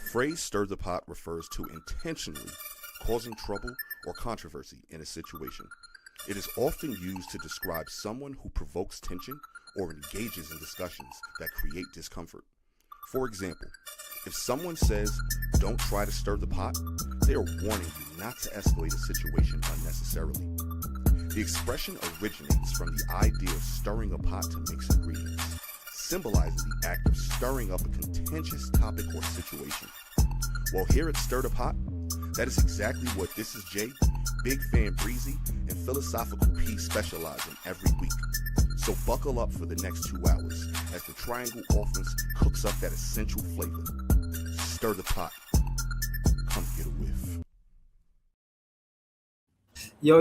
phrase stir the pot refers to intentionally causing trouble or controversy in a situation. It is often used to describe someone who provokes tension or engages in discussions that create discomfort. For example, if someone says, "Don't try to stir the pot," they are warning you not to escalate a situation unnecessarily. The expression originates from the idea of stirring a pot to mix ingredients, symbolizing the act of stirring up a contentious topic or situation. Well, here at Stir the Pot, that is exactly what This Is Jay, Big Fan Breezy, and Philosophical P specialize in every week. So buckle up for the next 2 hours as the Triangle Offense cooks up that essential flavor. Stir the pot. Come get a whiff. Yo,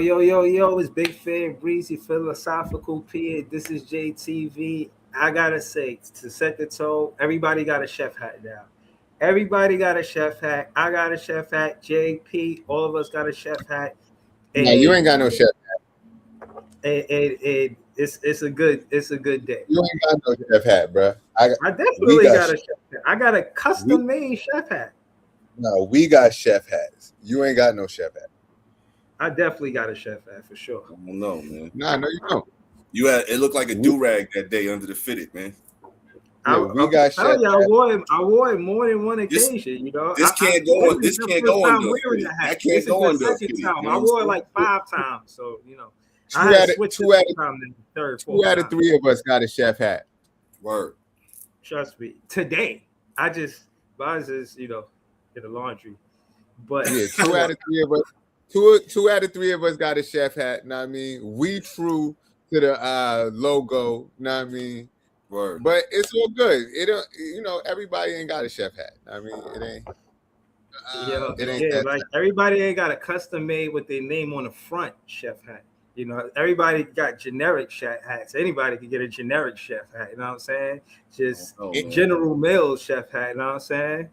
it's Big Fan Breezy, Philosophical P. This is JTV. I gotta say, to set the tone, everybody got a chef hat now. Everybody got a chef hat. I got a chef hat. JP, all of us got a chef hat. No, you ain't got no chef hat. And it's a good day. You ain't got no chef hat, bro. I definitely got a chef hat. I got a custom made chef hat. No, we got chef hats. You ain't got no chef hat. I definitely got a chef hat for sure. I don't know, man. Nah, no, you don't. You had it looked like a do-rag that day under the fitted, man. Yeah, we got chef hat. I wore it more than one occasion. This can't go on. This can't go on. I can't go on. I wore it like 5 times. So Two out of 3 of us got a chef hat. Word. Trust me. Today, mine's is in the laundry. But yeah, 2 out of 3 of us. Two out of 3 of us got a chef hat. Know what I mean? We true to the logo. Know what I mean? Word. But it's all good. It don't, everybody ain't got a chef hat. I mean, it ain't. Like everybody ain't got a custom made with their name on the front chef hat. Everybody got generic chef hats. Anybody can get a generic chef hat. You know what I'm saying? Just General Mills chef hat. You know what I'm saying?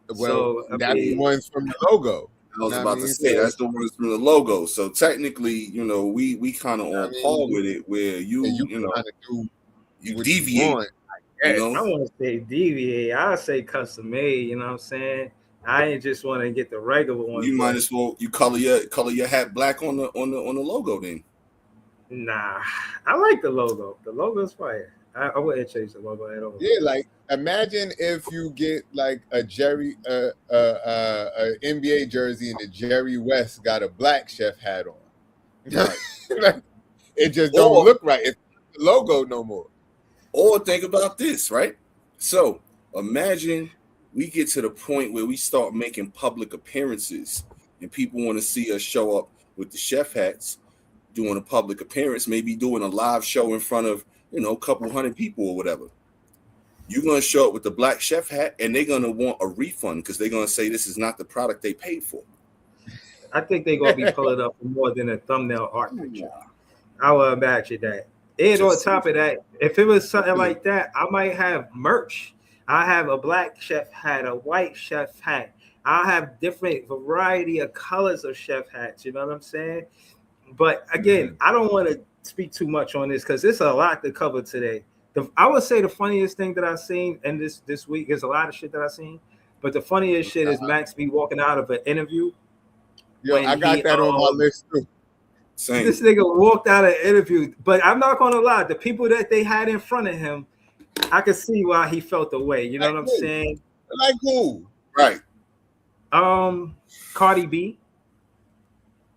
Well, that's the ones from the logo. I was about to say that's the ones from the logo. So technically, we kind of on par with it, where you deviate. I want to say deviate. I say custom made. You know what I'm saying? I ain't just want to get the regular one. You might as well color your hat black on the logo then. Nah, I like the logo. The logo's fire. I wouldn't change the logo at all. Yeah, like imagine if you get like a NBA jersey and the Jerry West got a black chef hat on. Right. It just don't look right. It's the logo no more. Or think about this, right? So imagine we get to the point where we start making public appearances and people want to see us show up with the chef hats, doing a public appearance, maybe doing a live show in front of, a couple hundred people or whatever. You're going to show up with the black chef hat and they're going to want a refund because they're going to say this is not the product they paid for. I think they're going to be pulling up for more than a thumbnail art picture. I will imagine that. And on top of that, if it was something like that, I might have merch. I have a black chef hat, a white chef hat. I have different variety of colors of chef hats. You know what I'm saying? But again, I don't want to speak too much on this because there's a lot to cover today. I would say the funniest thing that I've seen in this week is a lot of shit that I've seen. But the funniest shit is Max B walking out of an interview. Yo, I got that on my list too. Same. This nigga walked out of an interview. But I'm not gonna lie, the people that they had in front of him, I could see why he felt the way. You know what I'm saying? Like who? Right. Cardi B.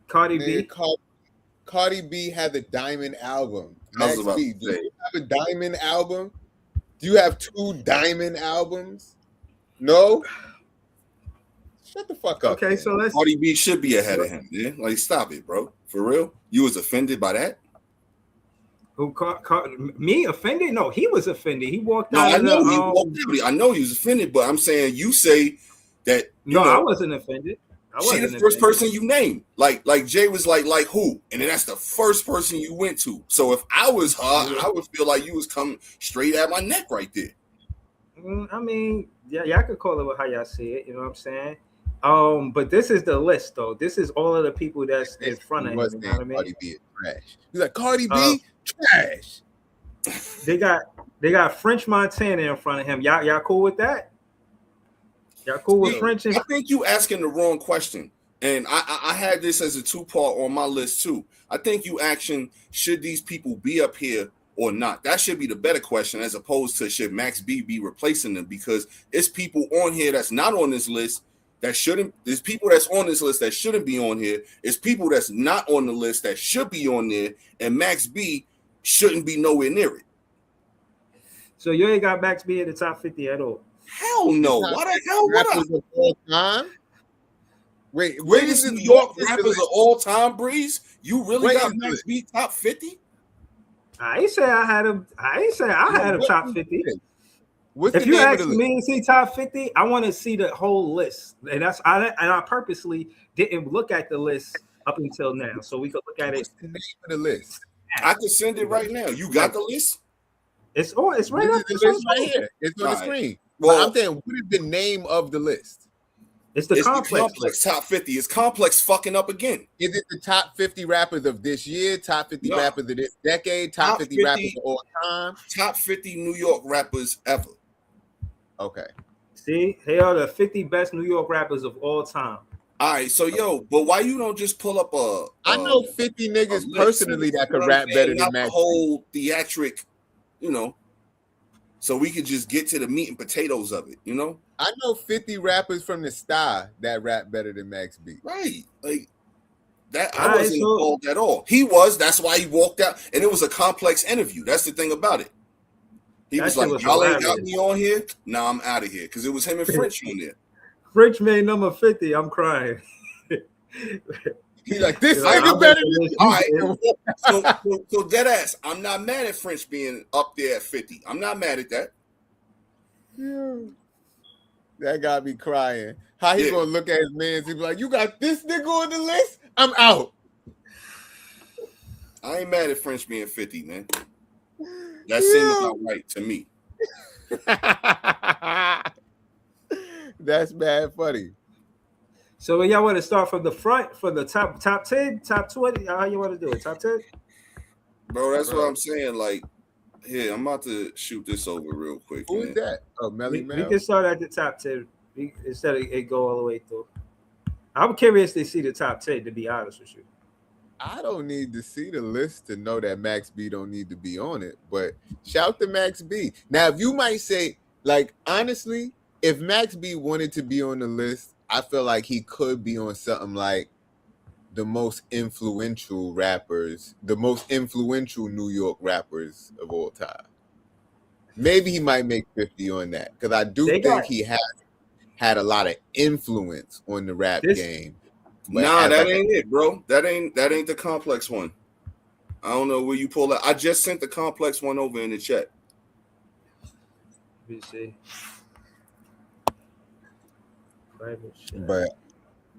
Cardi B had the Diamond album. Max B, do you have a Diamond album? Do you have 2 Diamond albums? No? Shut the fuck up. Okay, man. so let's. Cardi B should be ahead of him, man. Like, stop it, bro. For real? You was offended by that? Who me offended? No, he was offended. He walked out. I know he was offended, but I'm saying you say that. I wasn't offended. She the first person you named. Like Jay was like who? And then that's the first person you went to. So if I was her, I would feel like you was coming straight at my neck right there. I mean, y'all could call it how y'all see it. You know what I'm saying? But this is the list, though. This is all of the people that's in front of him. You know what I mean? Cardi B is trash. He's like, Cardi B, trash. They got French Montana in front of him. Y'all cool with that? Y'all cool with See, French? I think you asking the wrong question. And I had this as a 2-part on my list too. I think you asking, should these people be up here or not? That should be the better question, as opposed to should Max B be replacing them, because it's people on here that's not on this list that shouldn't. There's people that's on this list that shouldn't be on here. It's people that's not on the list that should be on there, and Max B shouldn't be nowhere near it. So you ain't got Max B in the top 50 at all? Hell no. Why the hell rappers of all time? Wait, greatest New York rappers of all time, Breeze? You really got Max B top 50? I ain't say I had him. I ain't say I had him top 50. What's if you ask me, is he top 50? I want to see the whole list, and I purposely didn't look at the list up until now, so we could look at it. What's the name of the list? I can send it right now. You got the list? It's right up. It's right here. It's on the screen. Well, I'm saying, what is the name of the list? It's the complex top 50. It's complex fucking up again. Is it the top 50 rappers of this year, top 50 rappers of this decade, top 50 rappers of all time? Top 50 New York rappers ever. Okay. See, here are the 50 best New York rappers of all time. All right, so but why you don't just pull up I know 50 niggas personally that could rap better than Max. The whole theatric, so we could just get to the meat and potatoes of it, I know 50 rappers from the Star that rap better than Max B. Right, like that. I wasn't involved at all. He was. That's why he walked out, and it was a complex interview. That's the thing about it. He was like, "Y'all ain't got me on here. Nah, I'm out of here," because it was him and French on there. French made number 50. I'm crying. He's like, this nigga better than all right. So dead ass. I'm not mad at French being up there at 50. I'm not mad at that. Yeah. That got me crying. How he gonna look at his man? He be like, "You got this nigga on the list? I'm out." I ain't mad at French being 50, man. That seems about right to me. That's bad funny. So y'all want to start from the front for the top 10, top 20? How you want to do it? Top 10? Bro, that's what I'm saying. Like, here, I'm about to shoot this over real quick. Who is that? Oh, Melly We can start at the top 10 instead of it go all the way through. I'm curious to see the top 10, to be honest with you. I don't need to see the list to know that Max B don't need to be on it, but shout to Max B. Now, if you might say, like, honestly, if Max B wanted to be on the list, I feel like he could be on something like the most influential rappers, the most influential New York rappers of all time. Maybe he might make 50 on that, because I do think he has had a lot of influence on the rap game. Nah, that ain't it, bro. That ain't the complex one. I don't know where you pull that. I just sent the complex one over in the chat. Let me see. But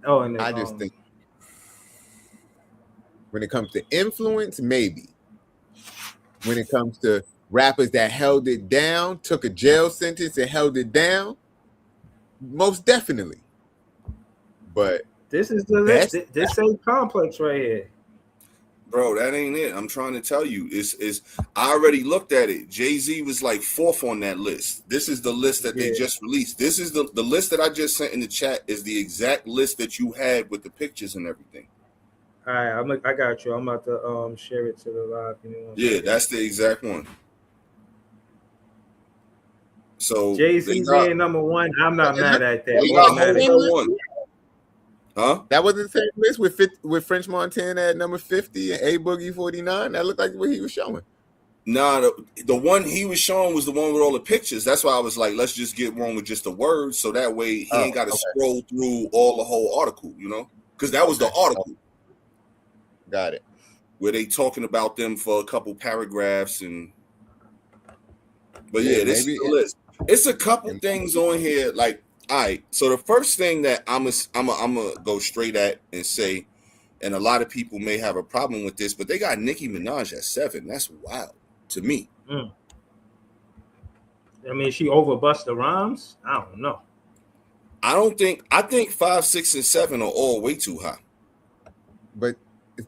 I just think when it comes to influence, maybe. When it comes to rappers that held it down, took a jail sentence and held it down, most definitely. But this is the list. This ain't complex right here. Bro, that ain't it. I'm trying to tell you. I already looked at it. Jay-Z was like 4th on that list. This is the list that they just released. This is the list that I just sent in the chat is the exact list that you had with the pictures and everything. All right, I got you. I'm about to share it to the live. Yeah, that's the exact one. So Jay-Z being number 1, I'm not mad at that. Huh? That was the same list with French Montana at number 50 and A Boogie 49. That looked like what he was showing. Nah, the one he was showing was the one with all the pictures. That's why I was like, let's just get one with just the words, so that way he ain't got to scroll through all the whole article, because that was the article. Got it. Where they talking about them for a couple paragraphs but this is the list. It's a couple things on here like. All right, so the first thing that I'm gonna go straight at and say, and a lot of people may have a problem with this, but they got Nicki Minaj at 7. That's wild to me. I mean, she over Busta Rhymes? I don't know. I think 5, 6, and 7 are all way too high. But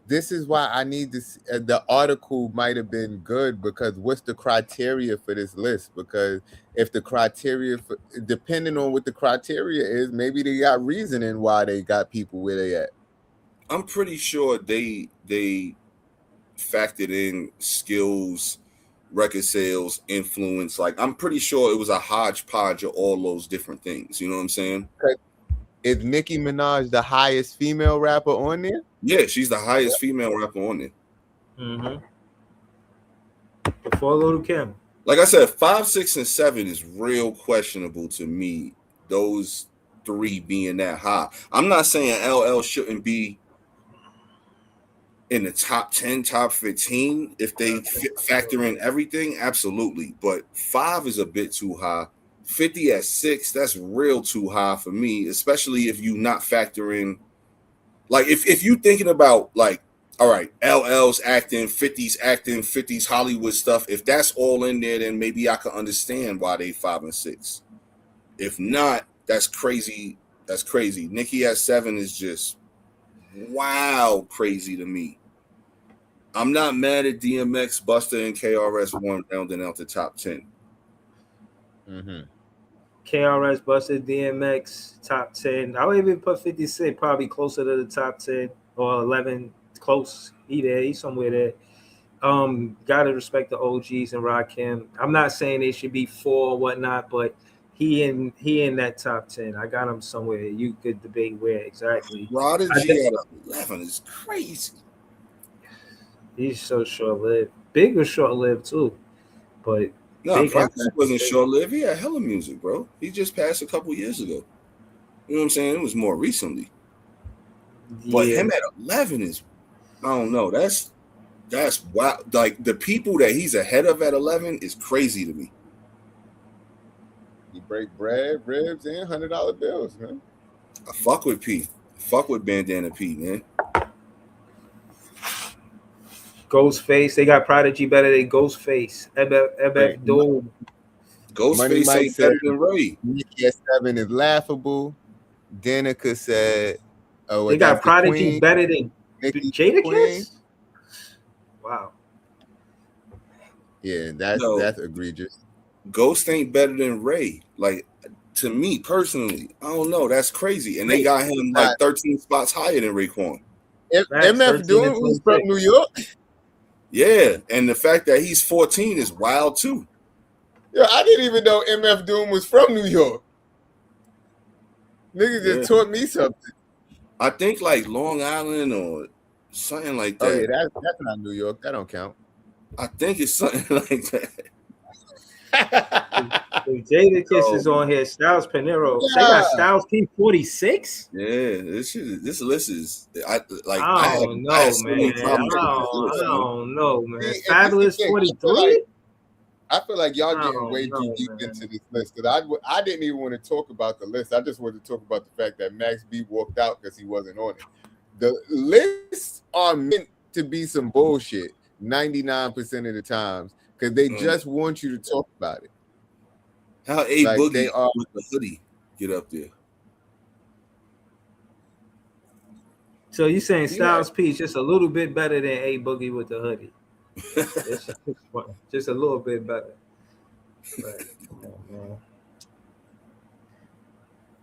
this is why I need this. The article might have been good because what's the criteria for this list? Because if the criteria, depending on what the criteria is, maybe they got reasoning why they got people where they at. I'm pretty sure they factored in skills, record sales, influence. Like, I'm pretty sure it was a hodgepodge of all those different things. You know what I'm saying? Is Nicki Minaj the highest female rapper on there? Yeah, she's the highest female rapper on there. Mm-hmm. Before Lil' Kim. Like I said, 5, 6, and 7 is real questionable to me. Those 3 being that high. I'm not saying LL shouldn't be in the top 10, top 15 if they factor in everything. Absolutely, but 5 is a bit too high. 50 at 6, that's real too high for me, especially if you not factoring. Like, if you thinking about, like, all right, LL's acting, 50's Hollywood stuff. If that's all in there, then maybe I can understand why they 5 and 6. If not, that's crazy. That's crazy. Nicki at 7 is just wow crazy to me. I'm not mad at DMX, Busta, and KRS-One rounding out the top 10. Mm-hmm. KRS, Busta, DMX, top 10. I would even put 50 Cent probably closer to the top 10 or 11, close. He's somewhere there. Gotta respect the OGs and Rakim. I'm not saying they should be 4 or whatnot, but he in that top 10. I got him somewhere. You could debate where exactly. Prodigy at 11 is crazy. He's so short-lived. Big was short-lived too, but no, Prodigy wasn't short-lived. He had hella music, bro. He just passed a couple years ago. You know what I'm saying? It was more recently. Yeah. But him at 11 is, I don't know. That's wild. Like, the people that he's ahead of at 11 is crazy to me. He break bread, ribs, and $100 bills, man. I fuck with P. Fuck with Bandana P, man. Ghostface, they got Prodigy better than Ghostface. MF Doom. Ghostface ain't better than Ray. Nicki at 7 is laughable. Danica said, "Oh, they got Prodigy better than Jadakiss." Wow. Yeah, that's egregious. Ghost ain't better than Ray. Like, to me personally, I don't know. That's crazy. And they got him like 13 spots higher than Raekwon. MF Doom was from New York. Yeah, and the fact that he's 14 is wild too. Yeah, I didn't even know MF Doom was from New York. Niggas just taught me something. I think like Long Island or something like that. Oh yeah, that's not New York. That don't count. I think it's something like that. Jadakiss is on here. Styles Pinero. Yeah. They got Styles P46. Yeah, this list is. I don't know, man. Fabulous 43. I feel like y'all getting way too deep into this list because I didn't even want to talk about the list. I just wanted to talk about the fact that Max B walked out because he wasn't on it. The lists are meant to be some bullshit 99% of the times because they just want you to talk about it. How A like Boogie with the hoodie get up there? So you saying Styles P is just a little bit better than A Boogie with the hoodie? Just a little bit better.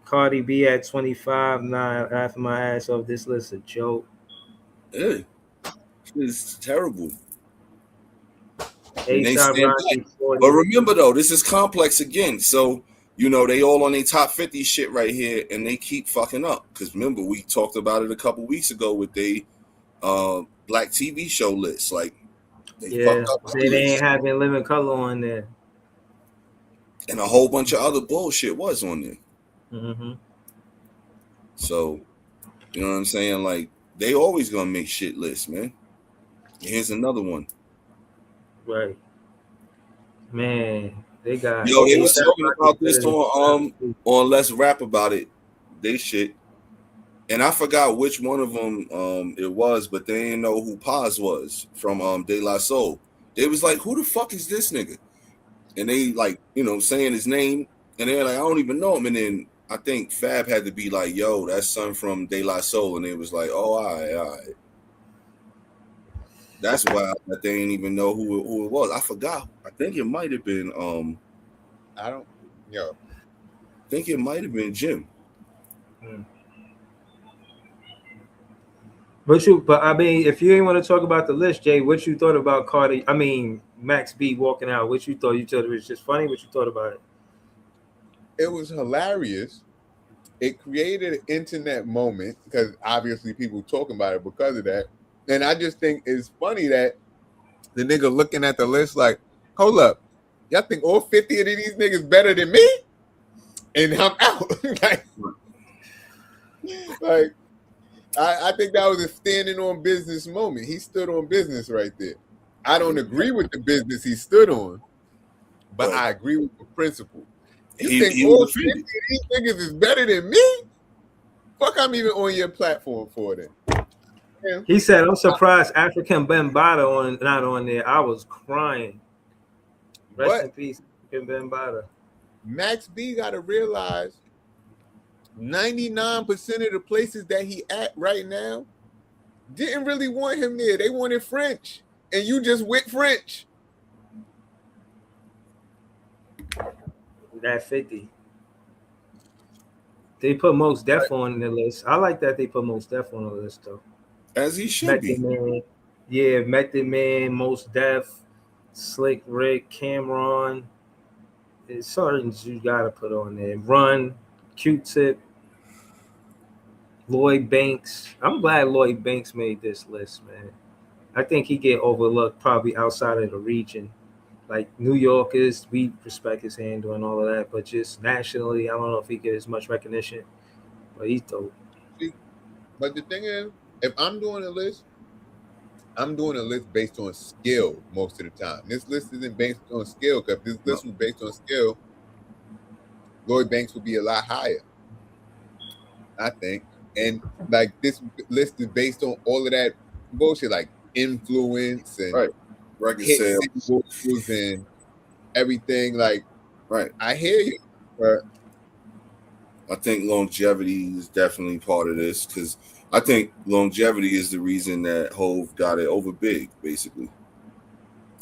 Cardi B at 25. Nah, after my ass off. This list a joke. Hey, it's terrible. But remember though, this is complex again. So you know they all on their top 50 shit right here, and they keep fucking up. Because remember, we talked about it a couple weeks ago with the black TV show list. Like, they ain't having Living Color on there, and a whole bunch of other bullshit was on there. Mm-hmm. So, you know what I'm saying? Like, they always gonna make shit lists, man. Here's another one. Right, man. They got. Yo, they was talking about this on Let's Rap About It. They shit. And I forgot which one of them it was, but they didn't know who Paz was from De La Soul. They was like, who the fuck is this nigga? And they like, you know, saying his name, and they're like, I don't even know him. And then I think Fab had to be like, yo, that's son from De La Soul. And they was like, oh, all right. That's why that they didn't even know who it was. I forgot. I think it might have been I think it might have been Jim. But I mean, if you ain't want to talk about the list, Jay, what you thought about Cardi? I mean, Max B walking out. What you thought? You thought it was just funny? What you thought about it? It was hilarious. It created an internet moment because obviously people talking about it because of that. And I just think it's funny that the nigga looking at the list like, hold up, y'all think all 50 of these niggas better than me? And I'm out. like I think that was a standing on business moment. He stood on business right there. I don't agree with the business he stood on, but I agree with the principle. You think all 50 of these niggas is better than me? Fuck, I'm even on your platform for them. Yeah. He said, I'm surprised African Bambaataa not on there. I was crying. Rest in peace, African Bambaataa. Max B got to realize 99% of the places that he at right now didn't really want him there. They wanted French, and you just went French. That 50. They put Mos Def on the list. I like that they put Mos Def on the list, though. As he should be. Man. Yeah, Method Man, Mos Def, Slick Rick, Cameron. There's certain you got to put on there. Run, Q-Tip, Lloyd Banks. I'm glad Lloyd Banks made this list, man. I think he get overlooked probably outside of the region. Like New Yorkers, we respect his handle and all of that, but just nationally, I don't know if he gets as much recognition. But he's dope. But the thing is, if I'm doing a list, I'm doing a list based on skill most of the time. This list isn't based on skill, because if this list was based on skill, Lloyd Banks would be a lot higher, I think. And like this list is based on all of that bullshit, like influence and record sales and everything. Like, I hear you, but I think longevity is definitely part of this, because I think longevity is the reason that Hov got it over Big, basically.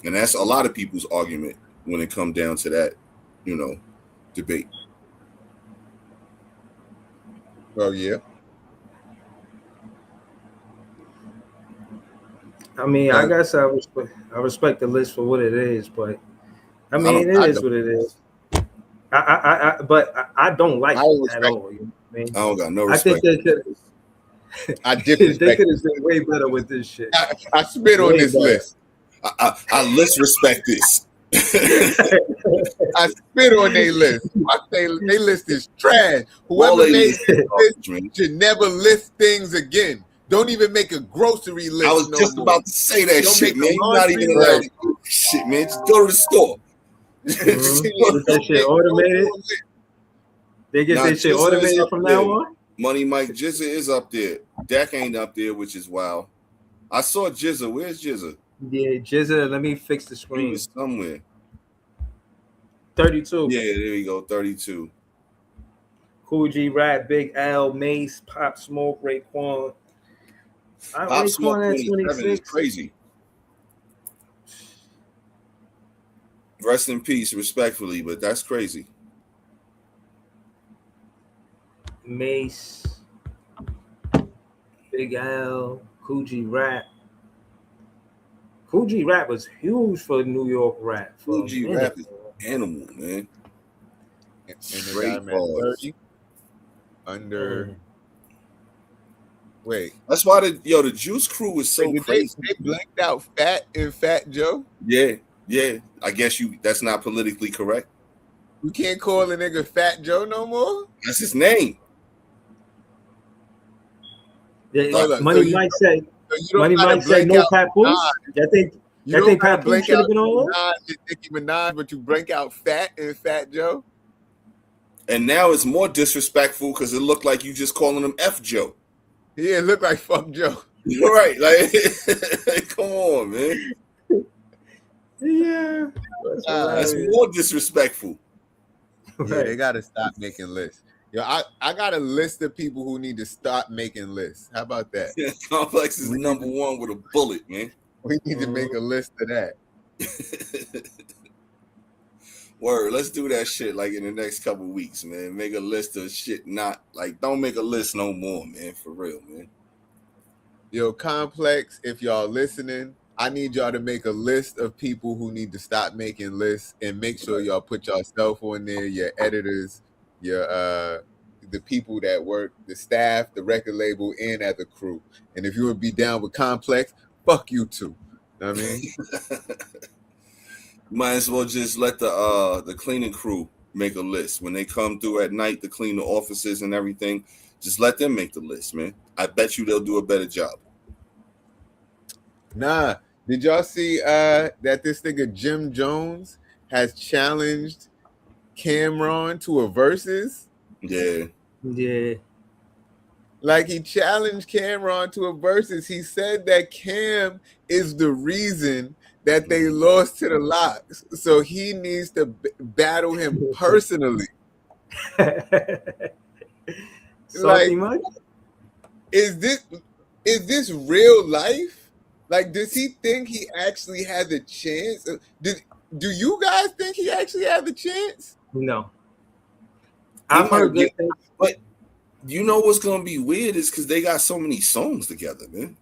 And that's a lot of people's argument when it comes down to that, debate. Well, yeah. I mean, I guess I respect the list for what it is, but I mean, it is what it is. But I don't like it at all. You know what I mean? I don't got no respect. I think they could. They could have been way better with this shit. I spit on this list. I list respect this. I spit on their list. They list is trash. Whoever made this list should never list things again. Don't even make a grocery list. I was just about to say that shit, man. You're not even allowed to do shit, man. Just go to the store. Get that shit automated. They get that shit automated from now on. Money Mike Jizza is up there. Dak ain't up there, which is wild. I saw Jizza. Where's Jizza? Yeah, Jizza. Let me fix the screen. He was somewhere. 32. Yeah, there you go. 32. Cool G Rap, Big L, Mace, Pop Smoke, Raekwon. Pop Smoke 27 is crazy. Rest in peace, respectfully, but that's crazy. Mace, Big L, Cool G Rap. Cool G Rap was huge for New York rap. Cool G Rap is animal, man. And straight 30 under. Wait, that's why the Juice Crew was so crazy. They blanked out Fat and Fat Joe. Yeah. I guess that's not politically correct. You can't call a nigga Fat Joe no more. That's his name. Yeah, Money Mike said. Money Mike said no papoose. I think papoose should have been on. Nicki Minaj, but you blank out Fat and Fat Joe. And now it's more disrespectful because it looked like you just calling him F Joe. Yeah, it looked like fuck Joe. You're right. Like, come on, man. Yeah. That's more disrespectful. Yeah, they got to stop making lists. Yo, I got a list of people who need to stop making lists. How about that? Complex is number one with a bullet, man. We need to make a list of that. Word, let's do that shit like in the next couple weeks, man. Make a list of shit, not like don't make a list no more, man. For real, man. Yo, Complex, if y'all listening, I need y'all to make a list of people who need to stop making lists and make sure y'all put yourself on there, your editors, your the people that work, the staff, the record label, and at the crew. And if you would be down with Complex, fuck you too. Know what I mean? Might as well just let the cleaning crew make a list. When they come through at night to clean the offices and everything, just let them make the list, man. I bet you they'll do a better job. Nah. Did y'all see that this nigga Jim Jones has challenged Cameron to a versus? Yeah. Yeah. Like he challenged Cameron to a versus. He said that Cam is the reason that they lost to the Locks. So he needs to battle him personally. Salty much? Is this real life? Like, does he think he actually had the chance? Do you guys think he actually had the chance? No. I've heard good things. But you know what's gonna be weird is because they got so many songs together, man.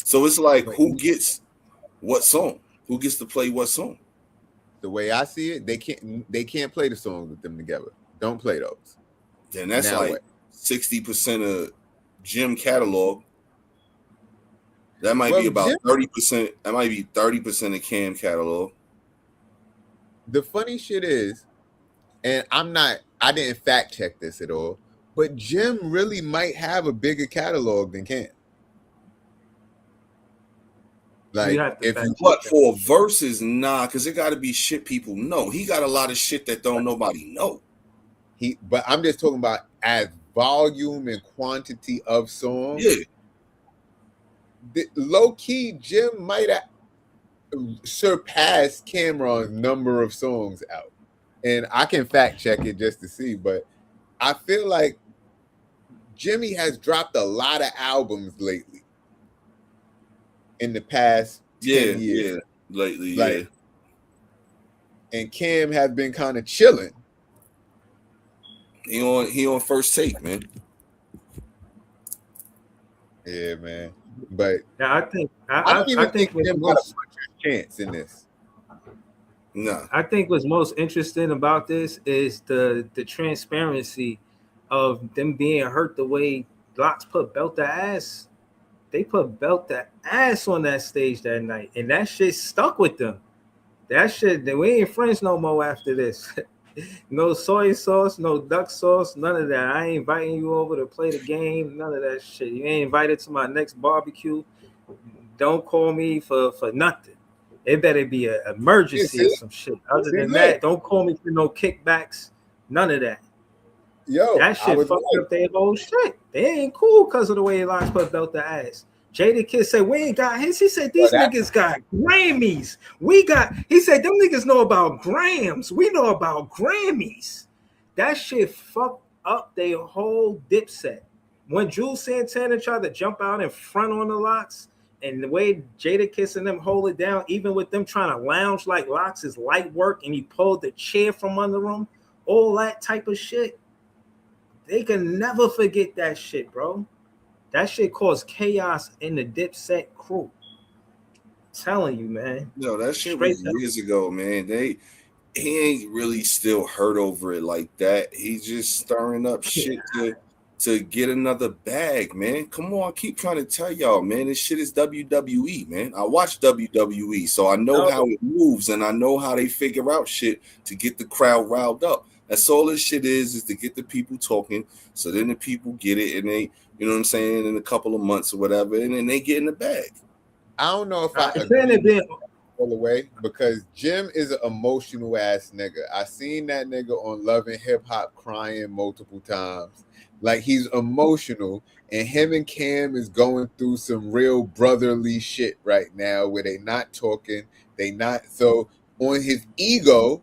So it's like, who gets what song? Who gets to play what song? The way I see it, they can't play the songs with them together. Don't play those. Then that's now like 60% of Jim catalog. That might be about 30%. That might be 30% of Cam catalog. The funny shit is, and I didn't fact check this at all, but Jim really might have a bigger catalog than Cam. Like, but for verses, nah, because it got to be shit people know. He got a lot of shit that don't nobody know. But I'm just talking about as volume and quantity of songs. Yeah. Low key, Jim might have surpassed Cameron's number of songs out, and I can fact check it just to see. But I feel like Jimmy has dropped a lot of albums lately. In the past 10 years. Lately, like, and Cam has been kind of chilling. He on first take, man. Yeah, man. But yeah, I think Cam got a chance in this. No. I think what's most interesting about this is the transparency of them being hurt the way Locks put Belt the ass. They put Belt the ass on that stage that night, and that shit stuck with them. That shit, we ain't friends no more after this. No soy sauce, no duck sauce, none of that. I ain't inviting you over to play the game, none of that shit. You ain't invited to my next barbecue. Don't call me for nothing. It better be an emergency or some shit. Other than that, don't call me for no kickbacks, none of that. Yo, that shit fucked up their whole shit. They ain't cool because of the way Locks put Belt the ass. Jadakiss said, we ain't got his. He said, these niggas got Grammys. He said, them niggas know about grams. We know about Grammys. That shit fucked up their whole Dipset. When Jules Santana tried to jump out in front on the Locks, and the way Jadakiss and them hold it down, even with them trying to lounge like Locks is light work, and he pulled the chair from under them, all that type of shit. They can never forget that shit, bro. That shit caused chaos in the Dipset crew. I'm telling you, man. No, that shit was years ago, man. He ain't really still hurt over it like that. He's just stirring up shit to get another bag, man. Come on, I keep trying to tell y'all, man. This shit is WWE, man. I watch WWE, so I know how it moves, and I know how they figure out shit to get the crowd riled up. That's all this shit is to get the people talking, so then the people get it, and they, you know what I'm saying, in a couple of months or whatever, and then they get in the bag. I don't know if I agree all the way, because Jim is an emotional ass nigga. I seen that nigga on Love and Hip Hop crying multiple times. Like, he's emotional, and him and Cam is going through some real brotherly shit right now where they not talking, so on his ego,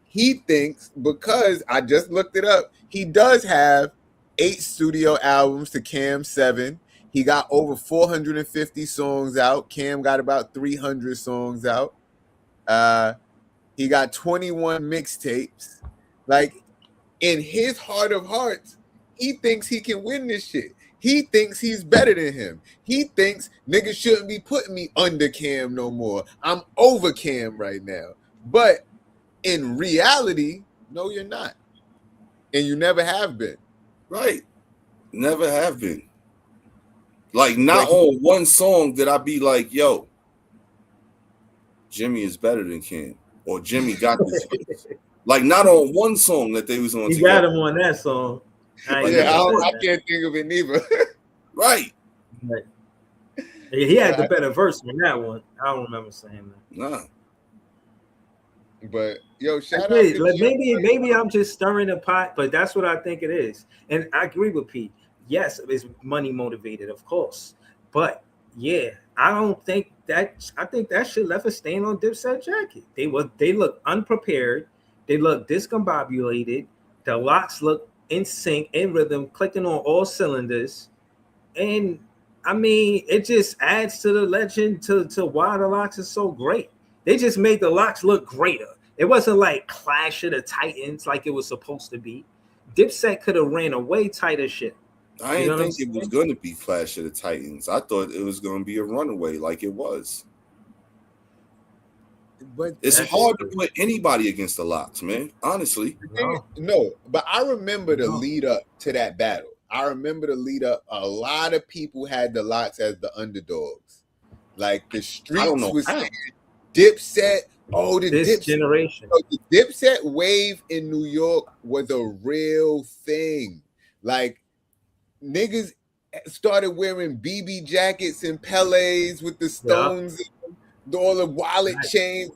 he thinks, because I just looked it up, he does have 8 studio albums to Cam's 7. He got over 450 songs out. Cam got about 300 songs out. He got 21 mixtapes. Like, in his heart of hearts, he thinks he can win this shit. He thinks he's better than him. He thinks niggas shouldn't be putting me under Cam no more. I'm over Cam right now. But in reality, no, you're not. And you never have been. Right. Never have been. Like, not on one song did I be like, yo, Jimmy is better than Cam. Or Jimmy got this. Like, not on one song that they was on. You got him on that song. I can't think of it neither. Right. He had the better verse on that one. I don't remember saying that. Nah. But yo, shout out to maybe I'm just stirring the pot, but that's what I think it is. And I agree with Pete. Yes, it's money motivated, of course. But yeah, I don't think that. I think that shit left a stain on Dipset jacket. They look unprepared. They look discombobulated. The locks look in sync, in rhythm, clicking on all cylinders. And I mean, it just adds to the legend to why the locks is so great. They just made the locks look greater. It wasn't like Clash of the Titans like it was supposed to be. Dipset could have ran a way tighter shit. I didn't think it was going to be Clash of the Titans. I thought it was going to be a runaway like it was. But it's hard to put anybody against the locks, man. Honestly. No, but I remember the lead up to that battle. I remember the lead up. A lot of people had the locks as the underdogs. Like the streets was saying Dipset. Oh, this generation. The Dipset wave in New York was a real thing. Like niggas started wearing BB jackets and Pelés with the stones. Yeah. All the wallet chains,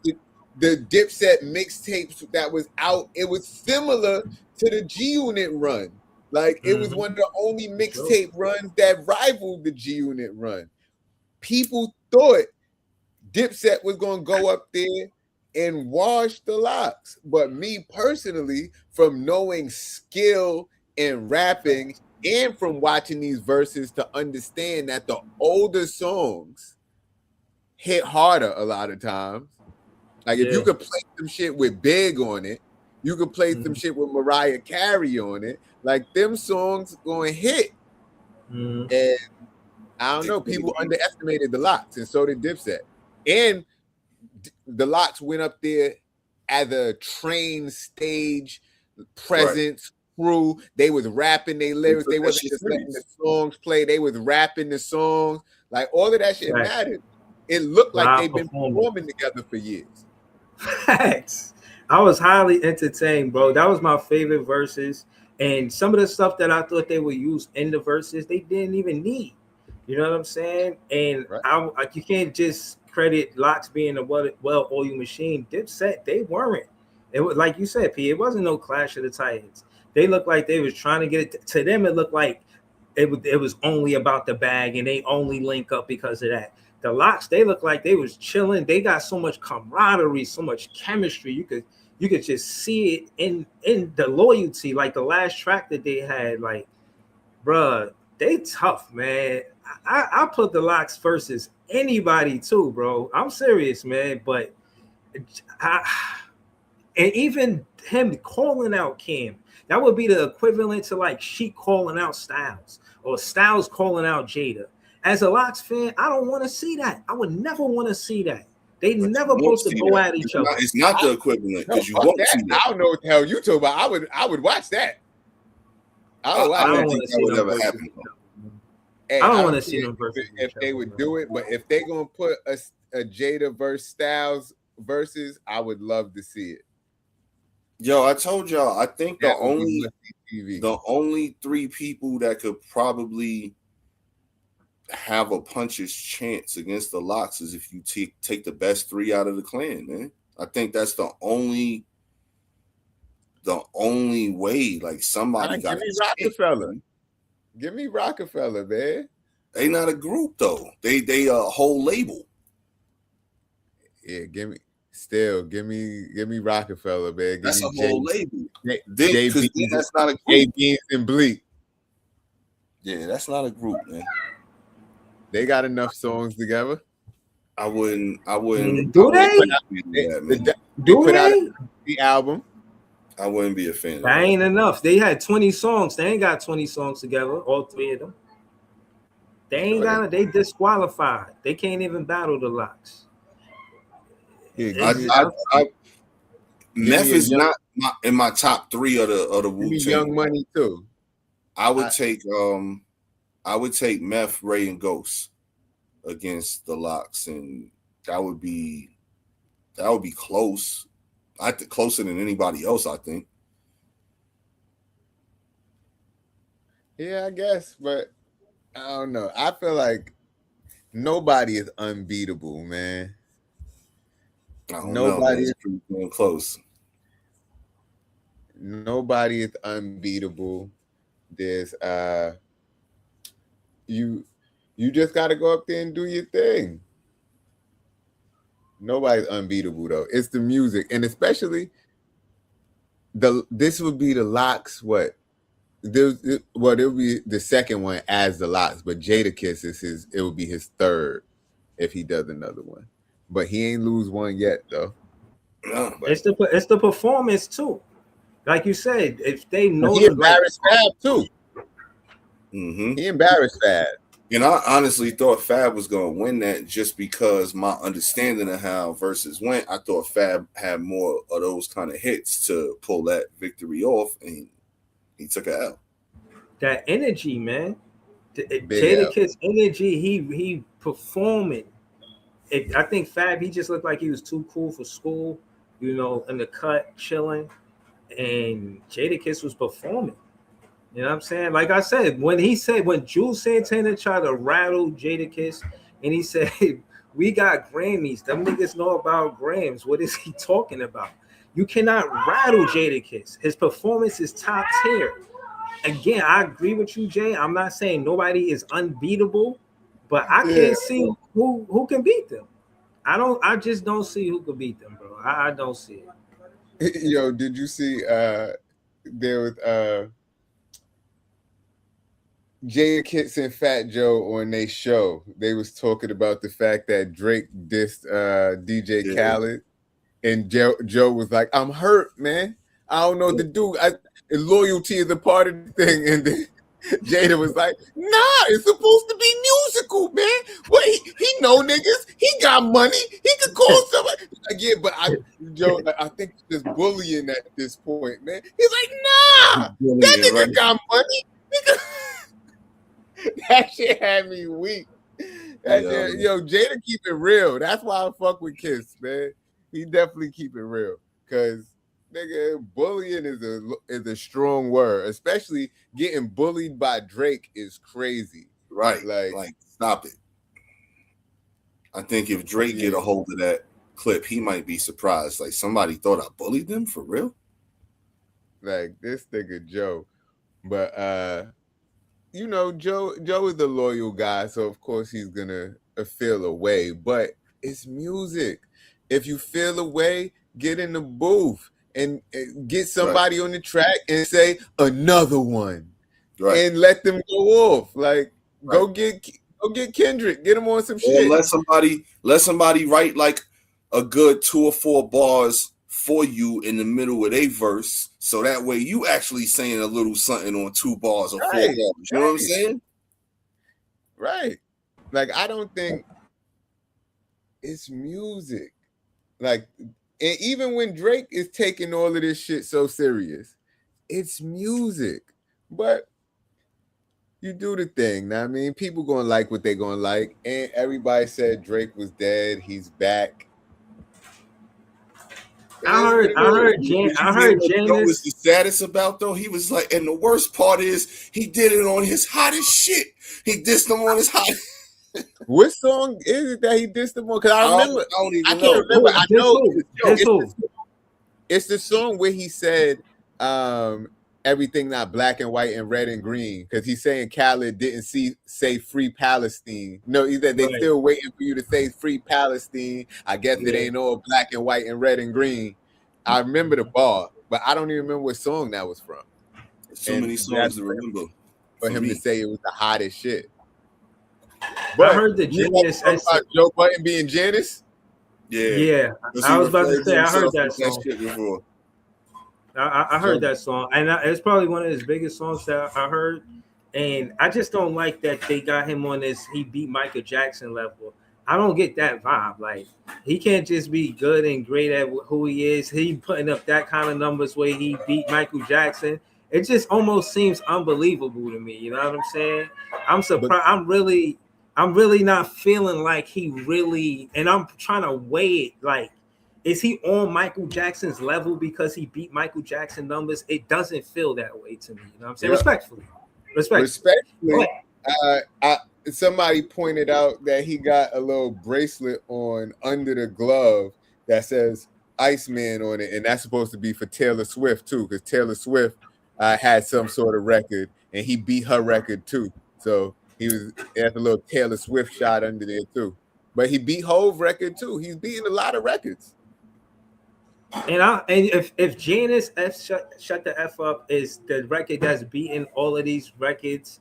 the Dipset mixtapes that was out, it was similar to the G Unit run. Like it was one of the only mixtape runs that rivaled the G Unit run. People thought Dipset was gonna go up there and wash the locks. But me personally, from knowing skill in rapping and from watching these verses to understand that the older songs hit harder a lot of times. Like if you could play some shit with Big on it, you could play some shit with Mariah Carey on it. Like them songs going to hit. And I don't know, people underestimated the locks, and so did Dipset. And the locks went up there as a train stage presence. Crew. They was rapping their lyrics. They wasn't just letting the songs play. They was rapping the songs. Like all of that shit mattered. It looked like they've been performing together for years. Facts. I was highly entertained, bro. That was my favorite verses. And some of the stuff that I thought they would use in the verses, they didn't even need. You know what I'm saying? And you can't just credit Locks being a well-oiled machine. Dipset, they weren't. It was like you said, P. It wasn't no Clash of the Titans. They looked like they was trying to get it to them. It looked like it was only about the bag, and they only link up because of that. The Locks, they look like they was chilling. They got so much camaraderie, so much chemistry. You could just see it in the loyalty. Like the last track that they had, like, bruh, they tough, man. I put the Locks versus anybody too, bro. I'm serious, man. But and even him calling out Cam, that would be the equivalent to like Sheek calling out Styles or Styles calling out Jada. As a Locks fan, I don't want to see that. I would never want to see that. They never supposed to go at each other. It's not the equivalent because you won't see that. I don't know what the hell you talking about. I would watch that. I don't think that would ever happen. Hey, I don't want to see them versus if they would do it, but if they gonna put a Jada versus Styles versus, I would love to see it. Yo, I told y'all, I think the only three people that could probably have a puncher's chance against the Locks is if you take the best three out of the clan, man. I think that's the only way. Like somebody got Rockefeller. Give me Rockefeller, man. They not a group though. They a whole label. Yeah, give me Rockefeller, man. That's a whole label. That's not a group. J-Beans and Bleak. Yeah, that's not a group, man. They got enough songs together. I wouldn't. Do they? They put out the album. I wouldn't be a fan. That ain't enough. They had 20 songs. They ain't got 20 songs together. All three of them. They ain't got it. They disqualified. They can't even battle the Locks. Meth is not in my top 3 of the Wu-Tang. Young Money too. I would take Meth, Ray, and Ghost against the Locks, and that would be close. I think closer than anybody else. I think. Yeah, I guess, but I don't know. I feel like nobody is unbeatable, man. Nobody is pretty close. Nobody is unbeatable. There's you just got to go up there and do your thing. Nobody's unbeatable though. It's the music, and especially this would be the Locks. It'll be the second one as the Locks, but Jadakiss it will be his third if he does another one. But he ain't lose one yet though. No, it's the performance too. Like you said, if they know he embarrassed Fab too. Mm-hmm. He embarrassed Fab. And I honestly thought Fab was going to win that just because my understanding of how Versus went, I thought Fab had more of those kind of hits to pull that victory off, and he took it out. That energy, man. Jadakiss energy, he performing. I think Fab, he just looked like he was too cool for school, in the cut, chilling. And Jadakiss was performing. You know what I'm saying? Like I said, when Jules Santana tried to rattle Jadakiss, and he said, "We got Grammys. Them niggas know about Grams. What is he talking about? You cannot rattle Jadakiss. His performance is top tier." Again, I agree with you, Jay. I'm not saying nobody is unbeatable, but I can't see who can beat them. I just don't see who can beat them, bro. I don't see it. Yo, did you see there was Jadakiss and Fat Joe on their show? They was talking about the fact that Drake dissed DJ Khaled, and Joe was like, "I'm hurt, man. I don't know what to do. Loyalty is a part of the thing." And then Jada was like, "Nah, it's supposed to be musical, man. Well, he know niggas. He got money. He could call somebody." Again, but Joe, I think it's just bullying at this point, man. He's like, "Nah, that nigga got money." That shit had me weak. Jada keep it real. That's why I fuck with Kiss, man. He definitely keep it real, because nigga, bullying is a strong word. Especially getting bullied by Drake is crazy. Right. Like stop it. I think if Drake get a hold of that clip, he might be surprised. Like, somebody thought I bullied them for real? Like, this nigga Joe. But Joe is the loyal guy, so of course he's gonna feel away. But it's music. If you feel away, get in the booth and get somebody on the track and say another one, and let them go off. Like, go get Kendrick, get him on some shit. Let somebody write like a good 2 or 4 bars for you in the middle of a verse, so that way you actually saying a little something on 2 bars or 4 bars. You know what I'm saying? Right. Like, I don't think it's music. Like, and even when Drake is taking all of this shit so serious, it's music. But you do the thing. Now, I mean, people gonna like what they gonna like. And everybody said Drake was dead. He's back. I heard James. What was the status about though? He was like, and the worst part is he did it on his hottest shit. He dissed him on his hottest. What song is it that he dissed him on? Because I remember. I can't know. remember. I know it's the song where he said everything not black and white and red and green, because he's saying Khaled didn't say free Palestine. No, either they still waiting for you to say free Palestine. I guess it ain't all black and white and red and green. I remember the bar, but I don't even remember what song that was from. So many songs to remember for him to say it was the hottest shit. But I heard the Janice. about Joe Budden being Janice. Yeah. I was about to say I heard that song. Shit before. I heard that song, and it's probably one of his biggest songs that I heard. And I just don't like that they got him on this. He beat Michael Jackson level. I don't get that vibe. Like, he can't just be good and great at who he is. He putting up that kind of numbers where he beat Michael Jackson. It just almost seems unbelievable to me. You know what I'm saying? I'm surprised. I'm really not feeling like he really. And I'm trying to weigh it. Like, is he on Michael Jackson's level because he beat Michael Jackson numbers? It doesn't feel that way to me. You know what I'm saying? Respectfully. Somebody pointed out that he got a little bracelet on under the glove that says Iceman on it, and that's supposed to be for Taylor Swift too, because Taylor Swift had some sort of record, and he beat her record too. So he had a little Taylor Swift shot under there too. But he beat Hove record too. He's beating a lot of records. And if Janice Shut the F Up is the record that's beating all of these records,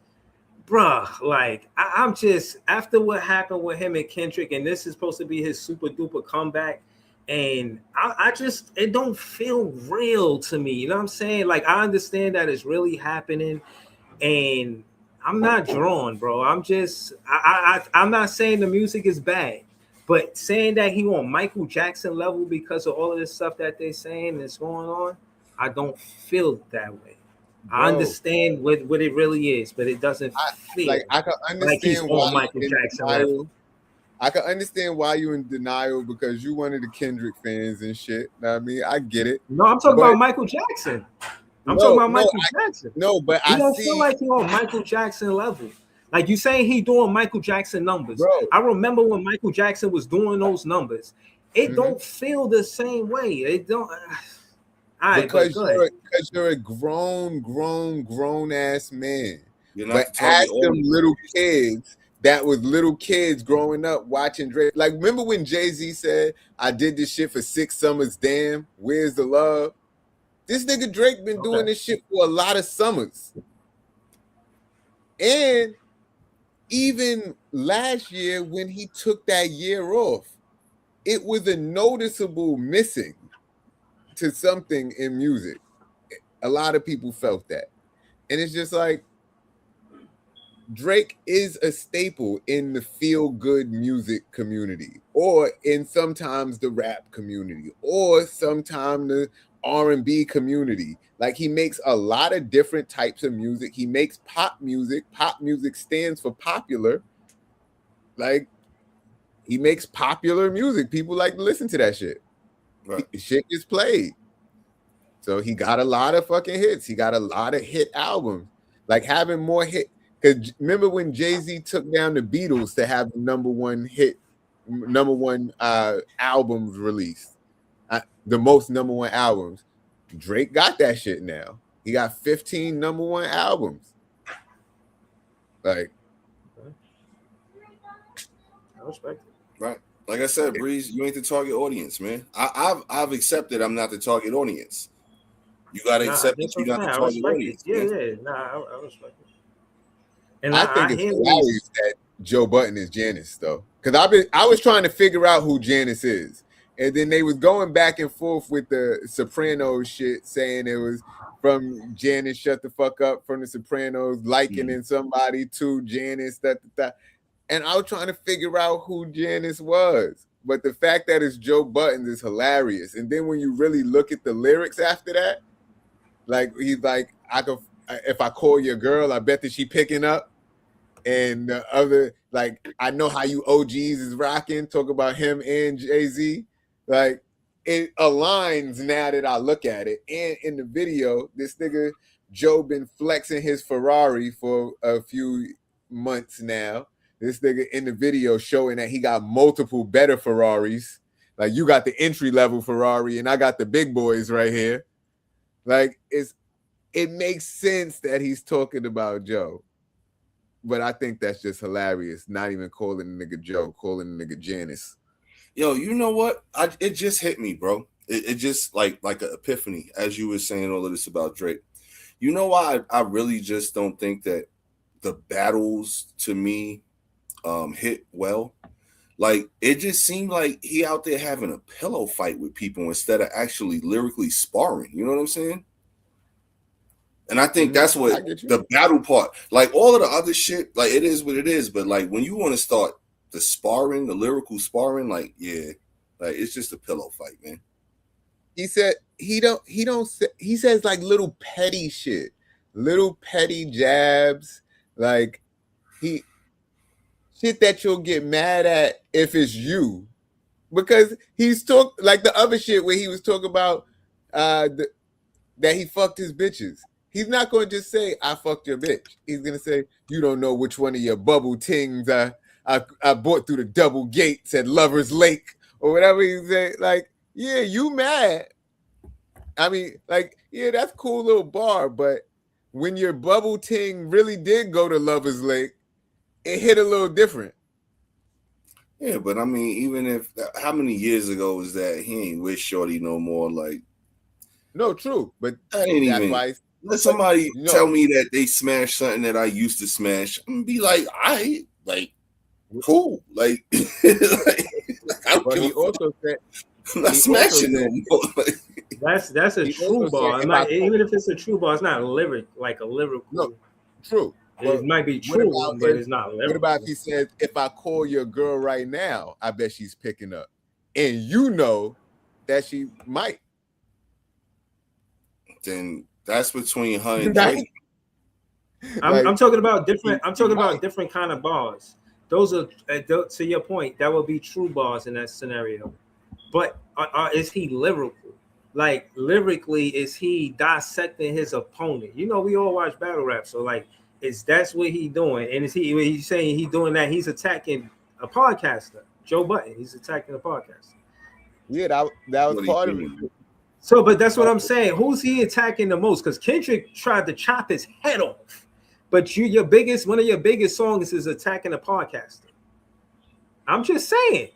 bruh, like I'm just, after what happened with him and Kendrick, and this is supposed to be his super duper comeback, and I just, it don't feel real to me. You know what I'm saying? Like, I understand that it's really happening, and I'm not drawn, bro. I'm just, I'm not saying the music is bad, but saying that he on Michael Jackson level because of all of this stuff that they're saying that's going on, I don't feel that way. Bro, I understand what it really is, but it doesn't feel like I can understand like he's on Michael Jackson level. I can understand why you in denial because you one of the Kendrick fans and shit. I mean, I get it. No, I'm talking about Michael Jackson. I'm talking about Michael Jackson. No, but I don't feel like he's on Michael Jackson level. Like, you saying he doing Michael Jackson numbers. Bro. I remember when Michael Jackson was doing those numbers. It don't feel the same way. It don't. Because you're a grown ass man. But ask them little kids that was little kids growing up watching Drake. Like, remember when Jay-Z said, "I did this shit for 6 summers, damn, where's the love?" This nigga Drake been doing this shit for a lot of summers. And even last year when he took that year off, it was a noticeable missing to something in music. A lot of people felt that. And it's just like, Drake is a staple in the feel-good music community, or in sometimes the rap community, or sometimes the R&B community. Like, he makes a lot of different types of music. He makes pop music. Pop music stands for popular. Like, he makes popular music. People like to listen to that shit. Right. Shit gets played. So he got a lot of fucking hits. He got a lot of hit albums. Like, having more hit. Because remember when Jay-Z took down the Beatles to have the number one albums released, the most number one albums. Drake got that shit now. He got 15 number one albums. Like, I respect it. Right. Like I said, Breeze, you ain't the target audience, man. I've accepted I'm not the target audience. You gotta accept that you're not the target audience. Yeah. I respect it. And I think it's hilarious that Joe Budden is Janice, though, because I was trying to figure out who Janice is, and then they was going back and forth with the Sopranos shit, saying it was from Janice, shut the fuck up, from the Sopranos, likening somebody to Janice, and I was trying to figure out who Janice was, but the fact that it's Joe Budden is hilarious. And then when you really look at the lyrics after that, like, he's like, if I call your girl, I bet that she picking up. And the other, like, I know how you OGs is rocking, talk about him and Jay-Z. Like, it aligns now that I look at it. And in the video, this nigga Joe been flexing his Ferrari for a few months now. This nigga in the video showing that he got multiple better Ferraris. Like, you got the entry level Ferrari and I got the big boys right here. Like, it makes sense that he's talking about Joe. But I think that's just hilarious. Not even calling the nigga Joe, calling the nigga Janice. Yo, you know what? It just hit me, bro. It just like an epiphany as you were saying all of this about Drake. You know why I really just don't think that the battles to me hit well. Like, it just seemed like he out there having a pillow fight with people instead of actually lyrically sparring. You know what I'm saying? And I think that's what the battle part, like all of the other shit, like it is what it is. But like when you want to start the sparring, the lyrical sparring, like, yeah, like it's just a pillow fight, man. He said he says like little petty shit, little petty jabs, like shit that you'll get mad at if it's you, because he's talk like the other shit where he was talking about that he fucked his bitches. He's not going to just say I fucked your bitch. He's gonna say you don't know which one of your bubble tings I bought through the double gates at Lover's Lake or whatever he say. Like, yeah, you mad. I mean, like, yeah, that's a cool little bar, but when your bubble ting really did go to Lover's Lake, it hit a little different. Yeah, but I mean, even if how many years ago was that? He ain't with Shorty no more. Like, no, true, but that ain't even. Let somebody tell me that they smashed something that I used to smash. I'm gonna be like, like, cool, like, but he also said, I'm not smashing no more. That's a true bar. Even if it's a true bar, it's not a lyrical. No, true. It might be true, but it's not lyrical. What about if he says, if I call your girl right now, I bet she's picking up, and you know that she might. Then that's between her and Drake. I'm talking about different. I'm talking about different kind of bars. Those are, to your point, that would be true bars in that scenario. But is he lyrical? Like, lyrically, is he dissecting his opponent? You know, we all watch battle rap, so like, that's what he doing? And is he's saying he's doing that? He's attacking a podcaster, Joe Budden. He's attacking a podcaster. Yeah, that was part of it. So, but that's what I'm saying. Who's he attacking the most? Because Kendrick tried to chop his head off, but one of your biggest songs is attacking a podcaster. I'm just saying,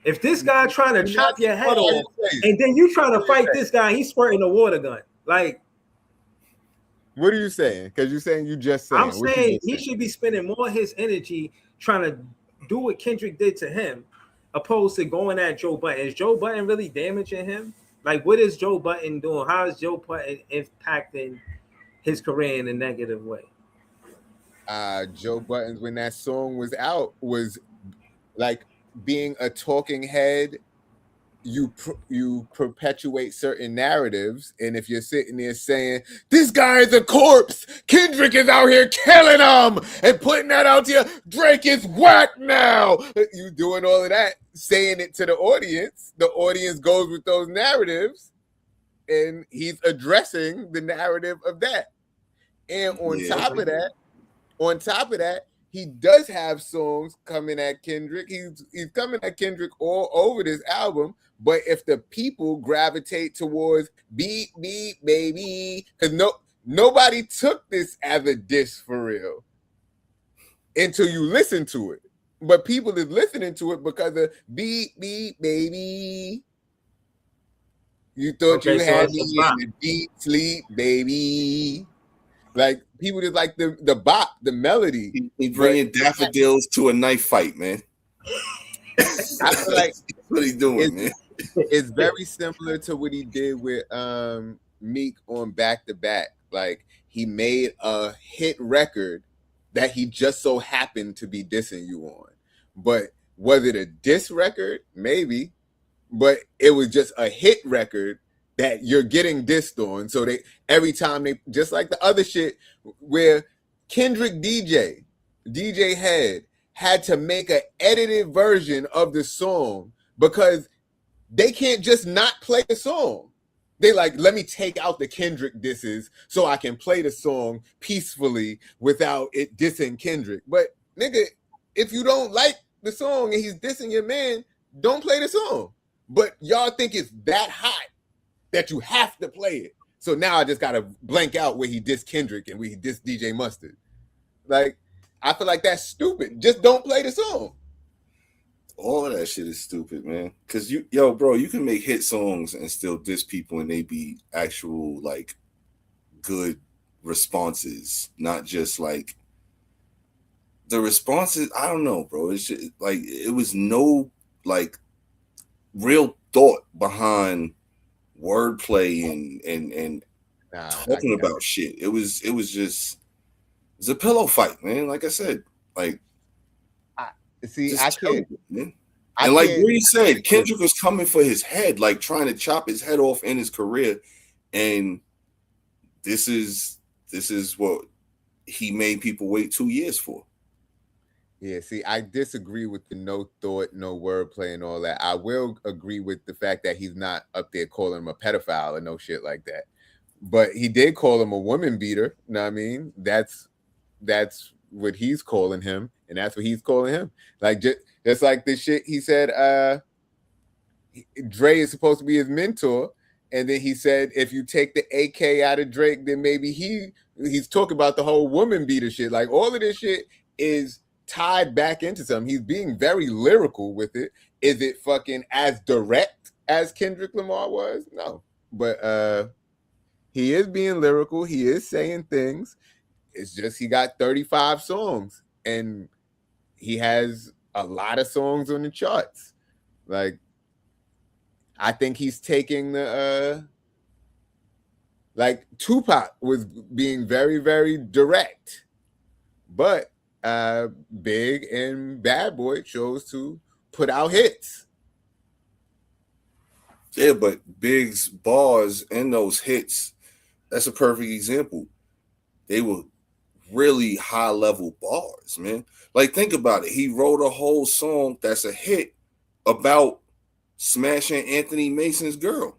if this guy trying to chop your head off, and then you trying to fight this guy, he's squirting a water gun. Like, what are you saying? Because you're saying you just saying. I'm saying he should be spending more of his energy trying to do what Kendrick did to him, opposed to going at Joe Budden. Is Joe Budden really damaging him? Like, what is Joe Budden doing? How is Joe Budden impacting his career in a negative way? Joe Budden, when that song was out, was like being a talking head. You perpetuate certain narratives, and if you're sitting there saying this guy is a corpse, Kendrick is out here killing him and putting that out here, Drake is whack now. You doing all of that, saying it to the audience goes with those narratives, and he's addressing the narrative of that. And on top of that, he does have songs coming at Kendrick. He's coming at Kendrick all over this album. But if the people gravitate towards beat, beat, baby, because nobody took this as a diss for real until you listen to it. But people is listening to it because of beat, beat, baby. You thought you had me in the deep sleep, baby. Like, people just like the bop, the melody. He bringing daffodils to a knife fight, man. I feel like that's what he's doing, man. It's very similar to what he did with Meek on Back to Back. Like, he made a hit record that he just so happened to be dissing you on. But was it a diss record? Maybe. But it was just a hit record that you're getting dissed on. So every time just like the other shit where Kendrick DJ Head had to make an edited version of the song because they can't just not play the song. They like, let me take out the Kendrick disses so I can play the song peacefully without it dissing Kendrick. But nigga, if you don't like the song and he's dissing your man, don't play the song. But y'all think it's that hot that you have to play it. So now I just gotta blank out where he dissed Kendrick and where he dissed DJ Mustard. Like, I feel like that's stupid. Just don't play the song. All of that shit is stupid, man. Cause you can make hit songs and still diss people and they be actual like good responses, not just like the responses, I don't know, bro. It's just, like it was no like real thought behind wordplay and talking about shit. It was just it's a pillow fight, man. Like I said, like I can't, terrible, man. And like Bree said, Kendrick was coming for his head, like trying to chop his head off in his career, and this is what he made people wait 2 years for. Yeah, see, I disagree with the no thought, no wordplay, and all that. I will agree with the fact that he's not up there calling him a pedophile or no shit like that. But he did call him a woman beater. You know what I mean? That's what he's calling him, and that's what he's calling him. Like just like the shit he said, Dre is supposed to be his mentor, and then he said if you take the AK out of Drake, then maybe he's talking about the whole woman beater shit. Like all of this shit is tied back into something. He's being very lyrical with it. Is it fucking as direct as Kendrick Lamar was? No. But he is being lyrical. He is saying things. It's just he got 35 songs and he has a lot of songs on the charts. Like, I think he's taking the like Tupac was being very, very direct. But Big and Bad Boy chose to put out hits. Yeah, but Big's bars and those hits, that's a perfect example. They were really high level bars, man. Like, think about it. He wrote a whole song that's a hit about smashing Anthony Mason's girl.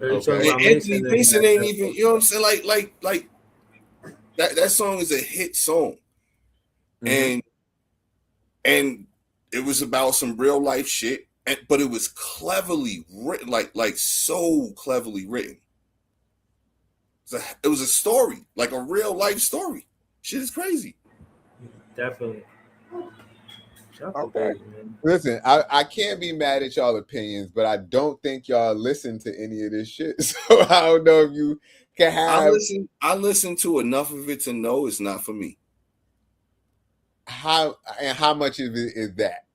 Okay. And Anthony Mason ain't even, you know what I'm saying? Like that song is a hit song. Mm-hmm. And it was about some real life shit, but it was cleverly written, like so cleverly written. It was a story, like a real life story. Shit is crazy. Definitely. Okay. Listen, I can't be mad at y'all opinions, but I don't think y'all listen to any of this shit. So I don't know if you can have. I listen to enough of it to know it's not for me. How much of it is that?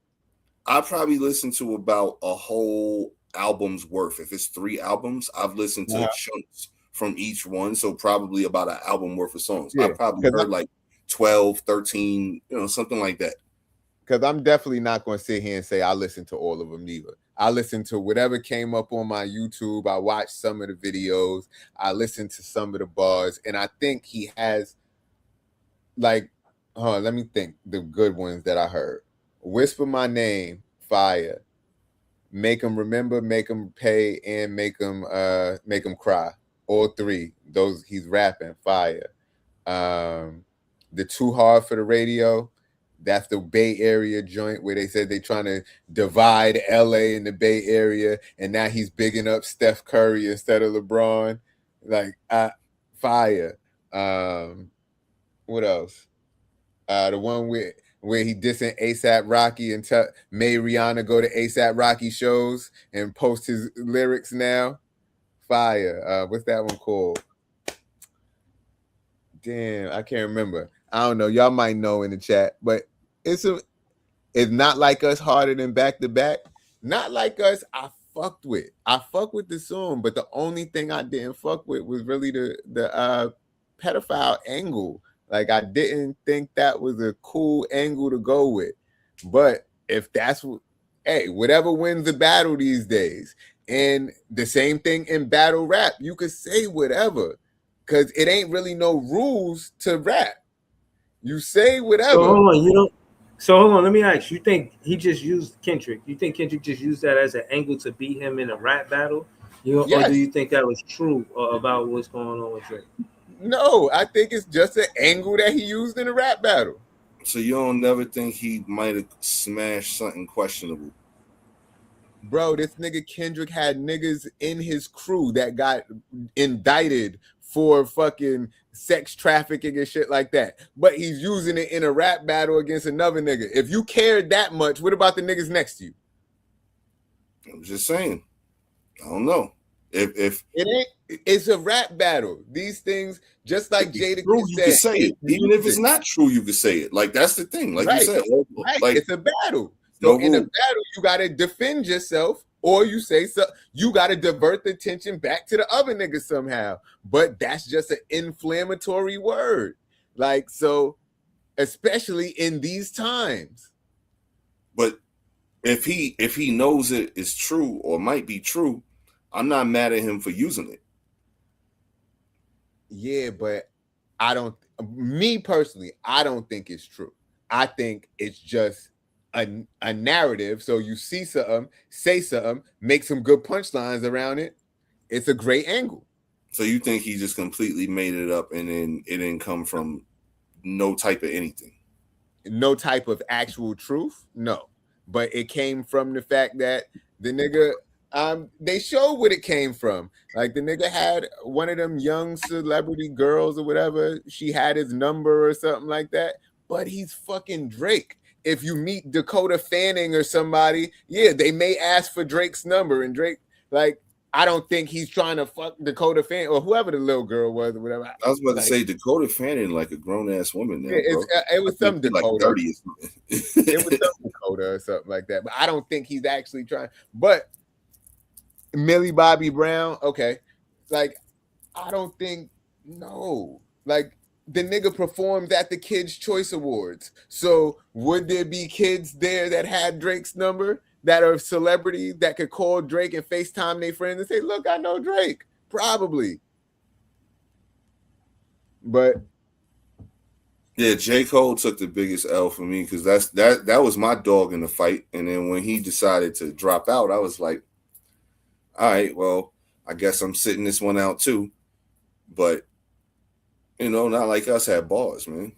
I probably listen to about a whole album's worth. If it's 3 albums, I've listened to chunks from each one, so probably about an album worth of songs. Yeah, I probably heard like 12, 13, something like that. Because I'm definitely not going to sit here and say I listened to all of them neither. I listened to whatever came up on my YouTube. I watched some of the videos. I listened to some of the bars. And I think he has, like, let me think, the good ones that I heard. Whisper My Name, fire. Make Them Remember, Make Them Pay, and Make Them Cry. All 3. Those he's rapping, fire. The Too Hard for the Radio. That's the Bay Area joint where they said they're trying to divide LA and the Bay Area, and now he's bigging up Steph Curry instead of LeBron. Like, fire. What else? The one where he dissing ASAP Rocky and made Rihanna go to ASAP Rocky shows and post his lyrics now. Fire. What's that one called? Damn, I can't remember. I don't know. Y'all might know in the chat, but it's Not Like Us harder than Back to Back. Not Like Us, I fucked with. I fucked with the song, but the only thing I didn't fuck with was really the pedophile angle. Like, I didn't think that was a cool angle to go with. But if that's whatever wins the battle these days. And the same thing in battle rap. You could say whatever, because it ain't really no rules to rap. You say whatever. So hold on, let me ask. You think he just used Kendrick? You think Kendrick just used that as an angle to beat him in a rap battle? Yes. Or do you think that was true about what's going on with Drake? No, I think it's just an angle that he used in a rap battle. So you don't never think he might have smashed something questionable? Bro, this nigga Kendrick had niggas in his crew that got indicted for fucking sex trafficking and shit like that. But he's using it in a rap battle against another nigga. If you cared that much, what about the niggas next to you? I'm just saying. I don't know. If it ain't, it's a rap battle. These things, just like Jada true, you can say it. Even if it's not true, you can say it. Like that's the thing. Like you said, right. Like It's a battle. So in a battle, you got to defend yourself, or you say so. You got to divert the attention back to the other nigga somehow. But that's just an inflammatory word. Like so, especially in these times. But if he knows it is true or might be true, I'm not mad at him for using it. Yeah, but me personally, I don't think it's true. I think it's just a narrative. So you see something, say something, make some good punchlines around it. It's a great angle. So you think he just completely made it up and then it didn't come from no type of anything? No type of actual truth? No. But it came from the fact that the nigga, they showed what it came from. Like the nigga had one of them young celebrity girls or whatever. She had his number or something like that. But he's fucking Drake. If you meet Dakota Fanning or somebody, yeah, they may ask for Drake's number. And Drake, like, I don't think he's trying to fuck Dakota Fanning or whoever the little girl was or whatever. I was about to say Dakota Fanning, like a grown ass woman now. Yeah, it was some Dakota. Like 30 or something. It was some Dakota or something like that. But I don't think he's actually trying. But Millie Bobby Brown, okay. Like, I don't think, no. Like, the nigga performs at the Kids' Choice Awards. So would there be kids there that had Drake's number that are celebrities that could call Drake and FaceTime their friends and say, look, I know Drake? Probably. But yeah, J. Cole took the biggest L for me because that was my dog in the fight. And then when he decided to drop out, I was like, all right, well, I guess I'm sitting this one out too. But you know, not like us had bars, man.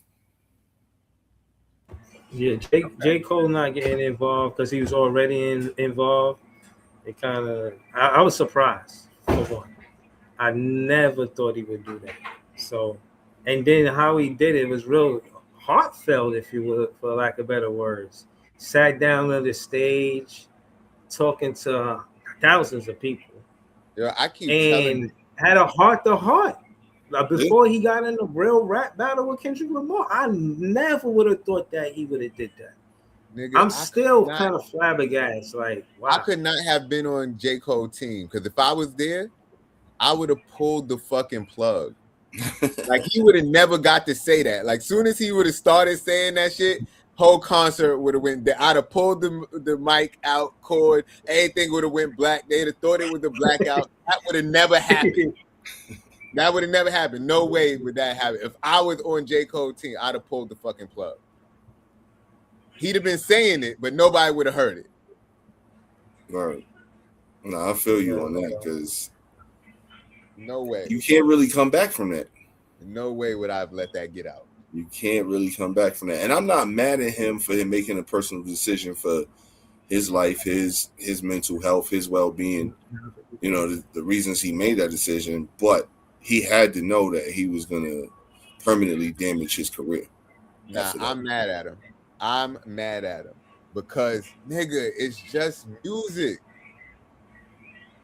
Yeah, J. Cole not getting involved because he was already involved. It kind of, I was surprised for one. I never thought he would do that. So, and then how he did it was real heartfelt, if you would, for lack of better words. Sat down on the stage, talking to thousands of people. Yeah, I keep and had a heart to heart. Like before he got in a real rap battle with Kendrick Lamar, I never would have thought that he would have did that. Nigga, I'm still kind of flabbergasted. Like, wow. I could not have been on J. Cole team because if I was there, I would have pulled the fucking plug. Like he would have never got to say that. Like soon as he would have started saying that shit, whole concert would have went. I'd have pulled the mic out, cord, everything would have went black. They'd have thought it was a blackout. That would have never happened. That would have never happened. No way would that happen. If I was on J. Cole team, I'd have pulled the fucking plug. He'd have been saying it, but nobody would have heard it. Right. No, I feel you on that because no way. You can't really come back from that. No way would I have let that get out. You can't really come back from that. And I'm not mad at him for him making a personal decision for his life, his mental health, his well-being, you know, the reasons he made that decision, but he had to know that he was going to permanently damage his career. Nah, I'm mad at him. I'm mad at him because, nigga, it's just music.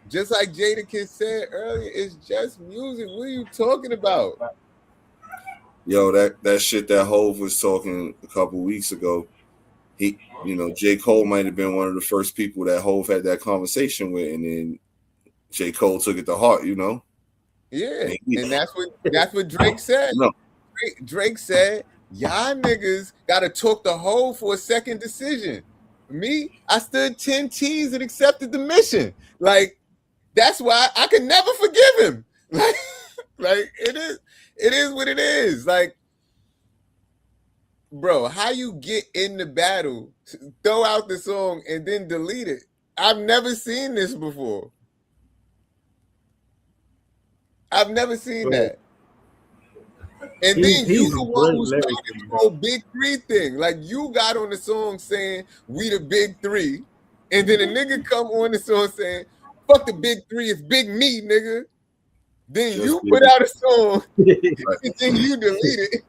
Just like Jadakiss said earlier, it's just music. What are you talking about? Yo, that shit that Hov was talking a couple weeks ago, he, you know, J. Cole might have been one of the first people that Hov had that conversation with, and then J. Cole took it to heart, you know? Yeah, and that's what Drake said. No. Drake said, y'all niggas gotta talk to Hov for a second decision. Me, I stood 10 T's and accepted the mission. Like, that's why I could never forgive him. Like it is what it is. Like, bro, how you get in the battle, throw out the song, and then delete it? I've never seen this before. I've never seen that. And then you the one who started the whole Big 3 thing. Like, you got on the song saying, we the Big 3. And then a nigga come on the song saying, fuck the Big 3, it's Big Me, nigga. Then you put out a song, and then you delete it.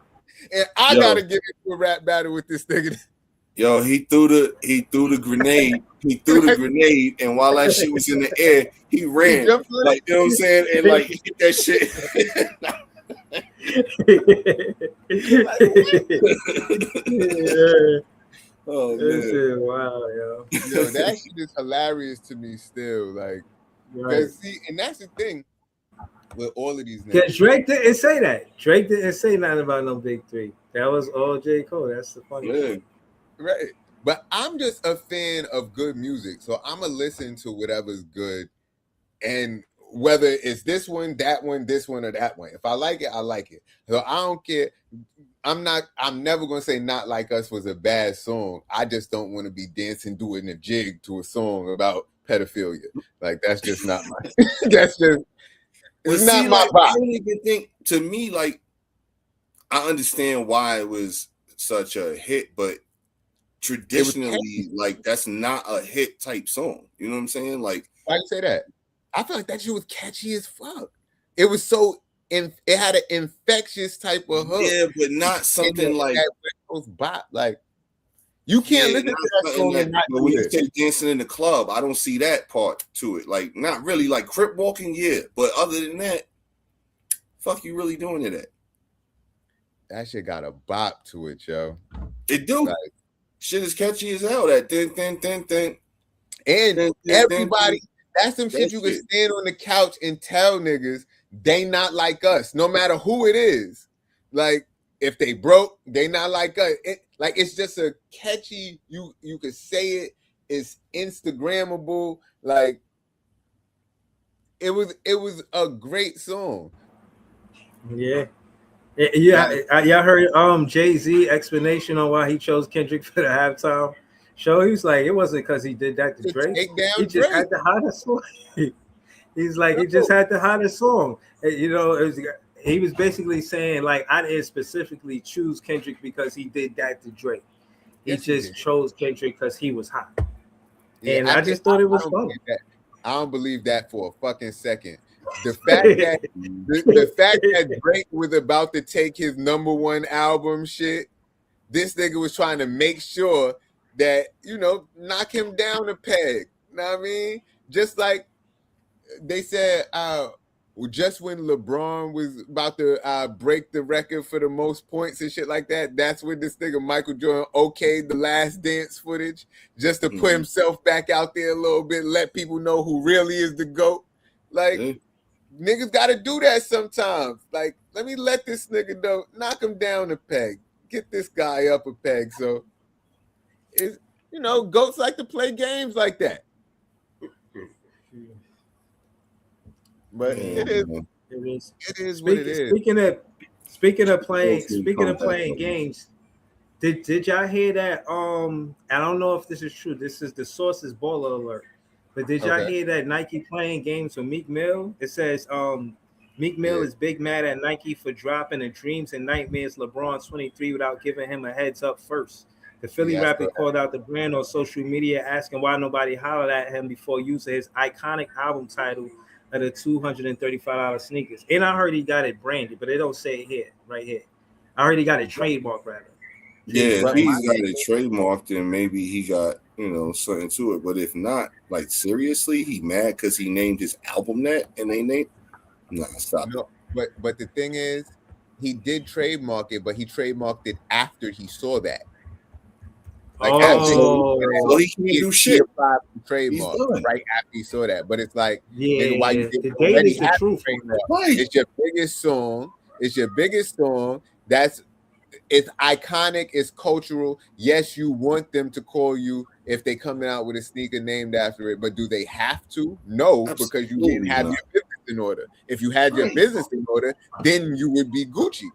And I gotta get into a rap battle with this nigga. Yo, he threw the grenade. He threw the grenade, and while that shit was in the air, he ran. Like, you know what I'm saying? And like he hit that shit. Oh man! Wow, yo, that shit is hilarious to me still. Like, right. see, and that's the thing with all of these. Because Drake didn't say that. Drake didn't say nothing about no big three. That was all J. Cole. That's the funny thing. Right. But I'm just a fan of good music, so I'm gonna listen to whatever's good, and whether it's this one, this one, or that one. If I like it, I like it. So I don't care. I'm never gonna say Not Like Us was a bad song. I just don't want to be dancing, doing a jig to a song about pedophilia. Like, that's just not my. That's just. It's not my vibe. I don't even think, to me, like, I understand why it was such a hit, but traditionally, like, that's not a hit type song. You know what I'm saying? Like, why you say that? I feel like that shit was catchy as fuck. It was so, it had an infectious type of hook. Yeah, but not something like bop. Like, you can't listen to that song and not when you say dancing in the club, I don't see that part to it. Like, not really. Like, crip walking, yeah, but other than that, fuck you really doing to that? That shit got a bop to it, yo. It do. Like, shit is catchy as hell. That thing. And everybody, that's some shit you can stand on the couch and tell niggas they not like us, no matter who it is. Like, if they broke, they not like us. Like, it's just a catchy, you could say it, it's Instagrammable. Like, it was a great song. Yeah. Y'all heard Jay-Z explanation on why he chose Kendrick for the halftime show? He was like, it wasn't because he did that to Drake. He just had the hottest song. He's like, he just had the hottest song. You know, he was basically saying, like, I didn't specifically choose Kendrick because he did that to Drake. He just chose Kendrick because he was hot. Yeah, and I just thought it was fun. I don't believe that for a fucking second. The fact that the fact that Drake was about to take his #1 album shit, this nigga was trying to make sure that, you know, knock him down a peg. You know what I mean? Just like they said, just when LeBron was about to break the record for the most points and shit like that, that's when this nigga Michael Jordan okayed the Last Dance footage just to put himself back out there a little bit, let people know who really is the GOAT. Like, niggas got to do that sometimes. Like, let me let this nigga know, knock him down a peg, get this guy up a peg. So, it's, you know, GOATs like to play games like that. But it is what it is. Speaking of playing games, did y'all hear that? I don't know if this is true. This is the source is Baller Alert. But did y'all hear that Nike playing games with Meek Mill? It says Meek Mill is big mad at Nike for dropping the Dreams and Nightmares LeBron 23 without giving him a heads up first. The Philly rapper called out the brand on social media asking why nobody hollered at him before using his iconic album title of the $235 sneakers. And I heard he got it branded, but they don't say it here, right here. I heard he got it trademarked, rather. Yeah, if he's got it trademarked, then maybe he got, you know, something to it. But if not, like, seriously, he mad because he named his album that and they named. Nah, stop. No, but the thing is, he did trademark it, but he trademarked it after he saw that. Like, so he can't do shit. Trademark right after he saw that, but it's like, why you did already have the truth? It's your biggest song. It's your biggest song. It's iconic. It's cultural. Yes, you want them to call you if they coming out with a sneaker named after it, but do they have to? No, because you didn't have your business in order. If you had your business in order, then you would be Gucci.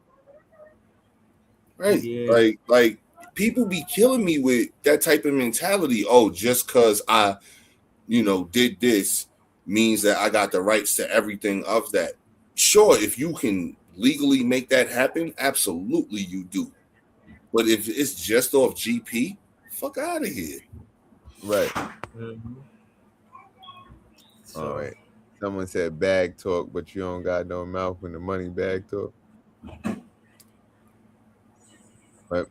Right? Yeah. Like. People be killing me with that type of mentality. Oh, just because I, you know, did this means that I got the rights to everything of that. Sure, if you can legally make that happen, absolutely you do. But if it's just off GP, fuck out of here. Right. All right. Someone said bag talk, but you don't got no mouth when the money bag talk. But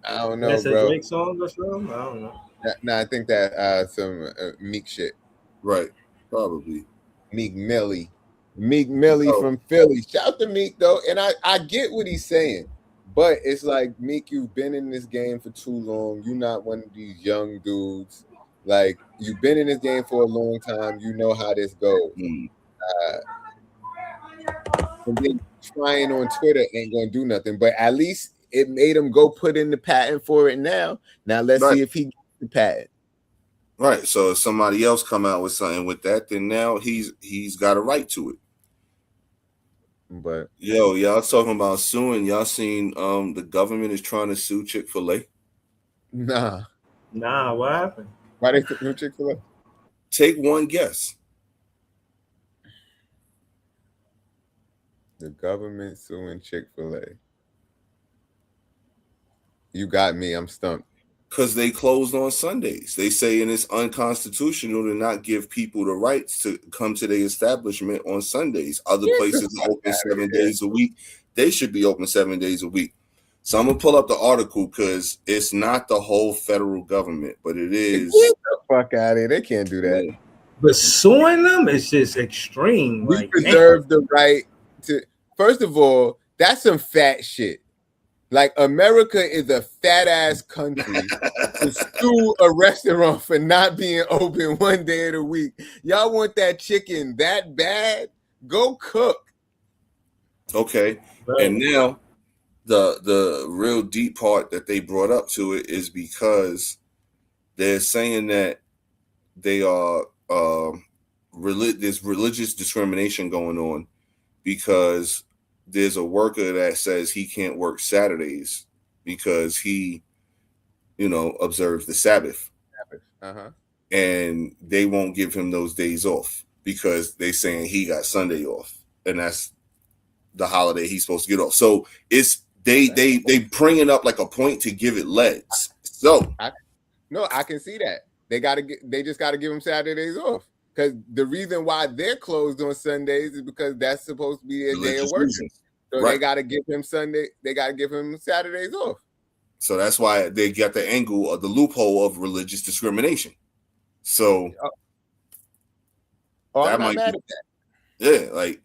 I don't know, That's a bro. Drake song or something. I don't know. No, I think that some Meek shit. Right, probably. Meek Millie from Philly. Shout to Meek though, and I get what he's saying, but it's like Meek, you've been in this game for too long. You're not one of these young dudes. Like you've been in this game for a long time. You know how this goes. And then trying on Twitter ain't gonna do nothing. But at least it made him go put in the patent for it now. Now let's see if he gets the patent. Right. So if somebody else come out with something with that, then now he's got a right to it. But y'all talking about suing. Y'all seen the government is trying to sue Chick-fil-A? Nah, what happened? Why they took Chick-fil-A? Take one guess. The government suing Chick-fil-A. You got me. I'm stumped. Because they closed on Sundays. They say it's unconstitutional to not give people the rights to come to their establishment on Sundays. Other places are open 7 days a week. They should be open 7 days a week. So I'm going to pull up the article because it's not the whole federal government, but it is. Get the fuck out of here. They can't do that. But suing them is just extreme. We preserve the right to. First of all, that's some fat shit. Like America is a fat ass country to sue a restaurant for not being open 1 day of the week. Y'all want that chicken that bad? Go cook. Okay. Right. And now the real deep part that they brought up to it is because they're saying that they are there's religious discrimination going on because there's a worker that says he can't work Saturdays because he, observes the Sabbath. And they won't give him those days off because they saying he got Sunday off, and that's the holiday he's supposed to get off. So it's they bring it up like a point to give it legs. So I can see that they just got to give him Saturdays off because the reason why they're closed on Sundays is because that's supposed to be a day of work. So They got to give him Sunday. They got to give him Saturdays off. So that's why they got the angle of the loophole of religious discrimination. So that might be, yeah, like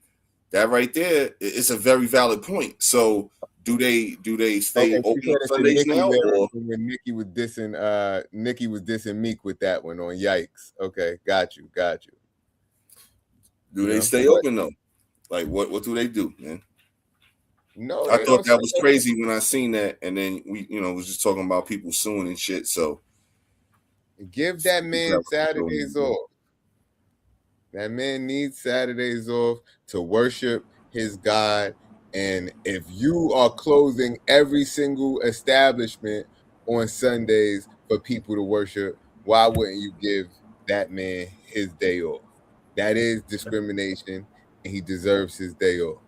that right there. It's a very valid point. So do they stay open Sundays now? When Nikki was dissing Meek with that one on Yikes. Okay, got you. Do they stay open though? Like what do they do, man? No, I thought that was crazy when I seen that, and then we, was just talking about people suing and shit. So give that man Saturdays off. That man needs Saturdays off to worship his God. And if you are closing every single establishment on Sundays for people to worship, why wouldn't you give that man his day off? That is discrimination, and he deserves his day off.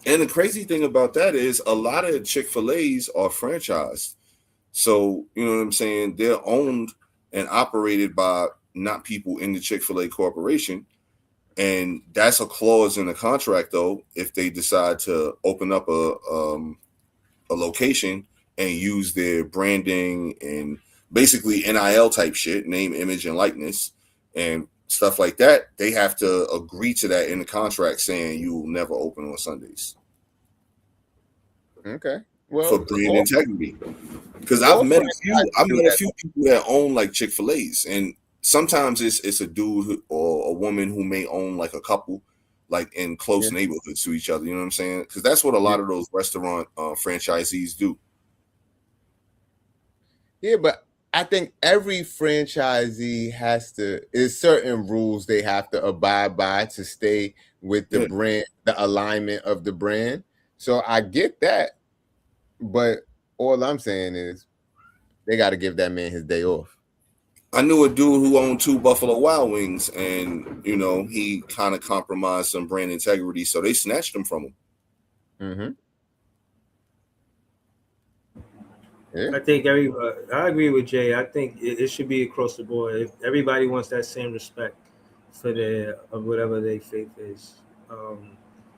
And the crazy thing about that is a lot of Chick-fil-A's are franchised. So, you know what I'm saying? They're owned and operated by not people in the Chick-fil-A corporation. And that's a clause in the contract, though, if they decide to open up a location and use their branding and basically NIL type shit, name, image, and likeness, and stuff like that, they have to agree to that in the contract saying you will never open on Sundays. Okay. Well, for brand integrity. Because I've met a few people that own like Chick-fil-A's, and sometimes it's a dude or a woman who may own like a couple, like in close neighborhoods to each other. You know what I'm saying? Because that's what a lot of those restaurant franchisees do. Yeah, but I think every franchisee is certain rules they have to abide by to stay with the brand, the alignment of the brand. So I get that, but all I'm saying is they got to give that man his day off. I knew a dude who owned 2 Buffalo Wild Wings, and he kind of compromised some brand integrity, so they snatched him from him. Mm-hmm. Yeah. I think I agree with Jay. I think it should be across the board. If everybody wants that same respect for whatever their faith is.